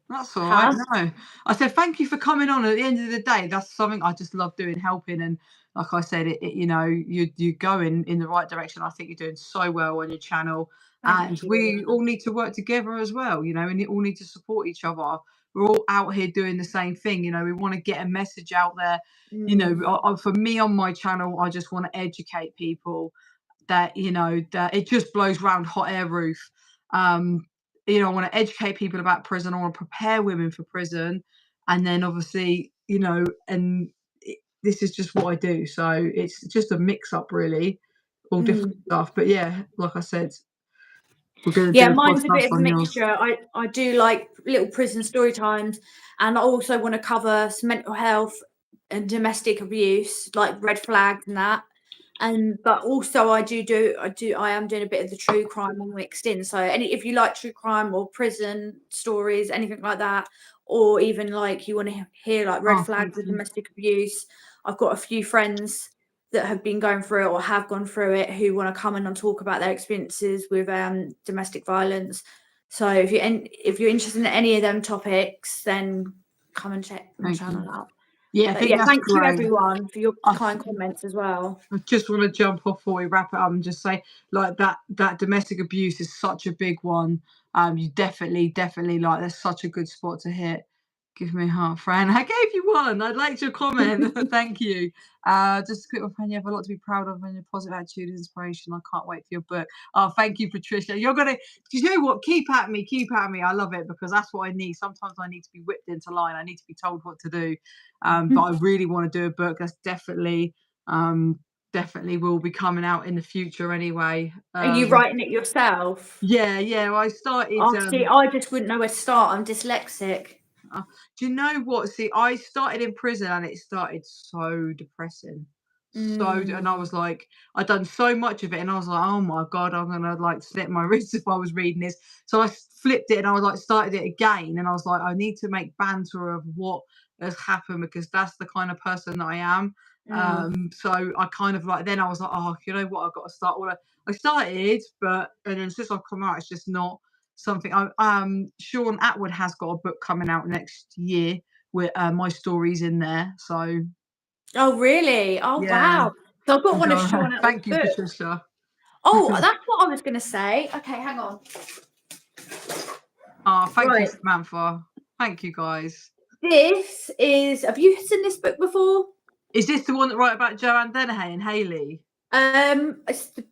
That's all right. No, I said thank you for coming on. At the end of the day, that's something I just love doing, helping. And like I said, you're going in the right direction. I think you're doing so well on your channel, and we all need to work together as well. And you all need to support each other. We're all out here doing the same thing. We want to get a message out there. For me on my channel, I just want to educate people that that it just blows round hot air roof. I want to educate people about prison. I want to prepare women for prison. And then obviously, this is just what I do. So it's just a mix up, really, all different stuff. But yeah, like I said, we're going to do mine's a bit of a mixture. I do like little prison story times. And I also want to cover some mental health and domestic abuse, like red flags and that. But also I am doing a bit of the true crime all mixed in. So if you like true crime or prison stories, anything like that, or even like you want to hear like red flags of domestic abuse, I've got a few friends that have been going through it or have gone through it who want to come in and talk about their experiences with domestic violence. So if you're interested in any of them topics, then come and check my channel out. Yeah, thank you everyone for your kind comments as well. I just want to jump off before we wrap it up and just say, like, that domestic abuse is such a big one. You definitely that's such a good spot to hit. Give me a heart, Fran. I gave you one. I liked your comment. Thank you. Just a quick one, Fran. You have a lot to be proud of and your positive attitude and inspiration. I can't wait for your book. Oh, thank you, Patricia. You're going to, you know what? Keep at me. I love it because that's what I need. Sometimes I need to be whipped into line. I need to be told what to do. But I really want to do a book. That's definitely will be coming out in the future anyway. Are you writing it yourself? Yeah. I started. I just wouldn't know where to start. I'm dyslexic. Do you know what? See, I started in prison and it started so depressing. And I was like, I'd done so much of it and I was like, oh my God, I'm going to like slip my wrist if I was reading this. So I flipped it and I was like, started it again. And I was like, I need to make banter of what has happened because that's the kind of person that I am. So I kind of like, then I was like, oh, you know what? I've got to start. I started, and then since I've come out, it's just not something. Sean Atwood has got a book coming out next year with my stories in there. So Oh, really? Oh, Yeah. wow. So I've got one of So, Sean Atwood's thank you, books. Patricia. Oh, that's what I was going to say. Okay, hang on. Oh, thank you, Right. Samantha. Thank you, guys. This is, have you seen this book before? Is this the one that wrote about Joanne Dennehy and Hayley? It's the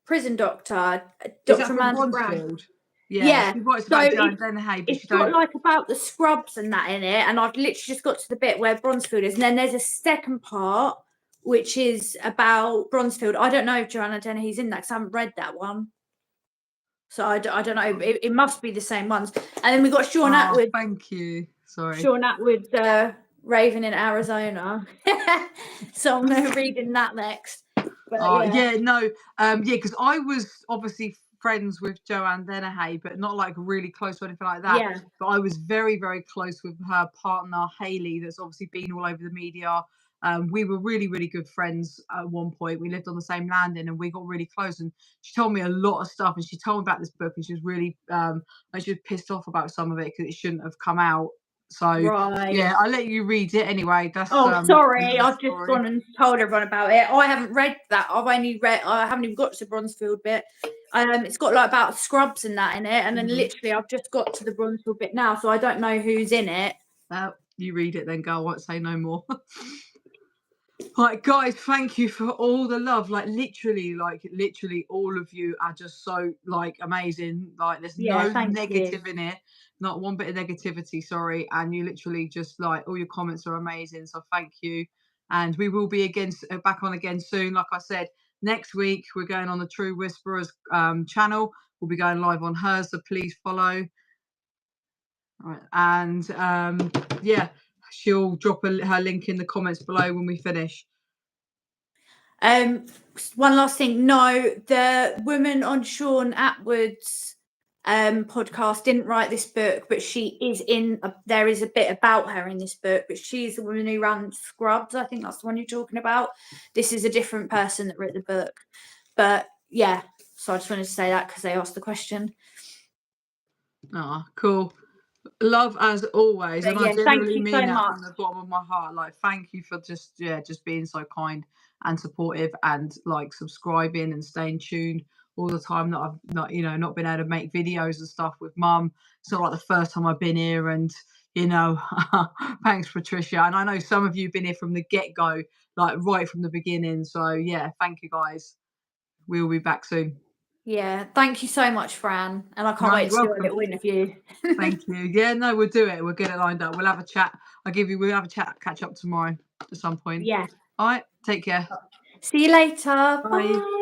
prison doctor, Is that Dr. from Amanda Brown. Bronzefield? Yeah, Yeah. she writes So about Joanne Dennehy, but it's she got don't. like about the scrubs and that in it, and I've literally just got to the bit where Bronzefield is, and then there's a second part which is about Bronzefield. I don't know if Joanna Dennehy's in that because I haven't read that one. So I don't know. It must be the same ones. And then we've got Sean Atwood. Thank you. Sorry. Sean Atwood, Raven in Arizona. So I'm going to read in that next. But because I was obviously friends with Joanne Dennehy, but not like really close or anything like that. Yeah. But I was very, very close with her partner Hayley, that's obviously been all over the media. We were really, really good friends at one point. We lived on the same landing and we got really close. And she told me a lot of stuff. And she told me about this book, and she was really, like, she was pissed off about some of it because it shouldn't have come out. So Right. yeah, I'll let you read it anyway. That's sorry, I've just gone and told everyone about it. I haven't read that. I haven't even got to the Bronzefield bit. It's got like about scrubs and that in it, and then literally I've just got to the Bronzefield bit now, so I don't know who's in it. You read it then, girl. I won't say no more. Like, guys, thank you for all the love. Like literally all of you are just so like amazing. Like there's no negative in it, not one bit of negativity, sorry. And you literally just like, all your comments are amazing. So thank you. And we will be back on again soon. Like I said, next week we're going on the True Whisperers channel. We'll be going live on hers, so please follow. All right. And yeah, she'll drop her link in the comments below when we finish. One last thing. No, the woman on Sean Atwood's podcast didn't write this book, but she is in. There is a bit about her in this book, but she's the woman who ran Scrubs. I think that's the one you're talking about. This is a different person that wrote the book, but yeah. So I just wanted to say that because they asked the question. Ah, cool. Love as always, and I genuinely mean that from the bottom of my heart. Like, thank you for just being so kind and supportive, and like subscribing and staying tuned all the time that I've not been able to make videos and stuff with Mum. It's not like the first time I've been here, and thanks, Patricia. And I know some of you have been here from the get-go, like right from the beginning. So yeah, thank you guys. We'll be back soon. Yeah, thank you so much, Fran. And I can't wait to do a little interview. Thank you. Yeah, no, we'll do it. We'll get it lined up. We'll have a chat. We'll have a chat, catch up tomorrow at some point. Yeah. All right. Take care. See you later. Bye. Bye.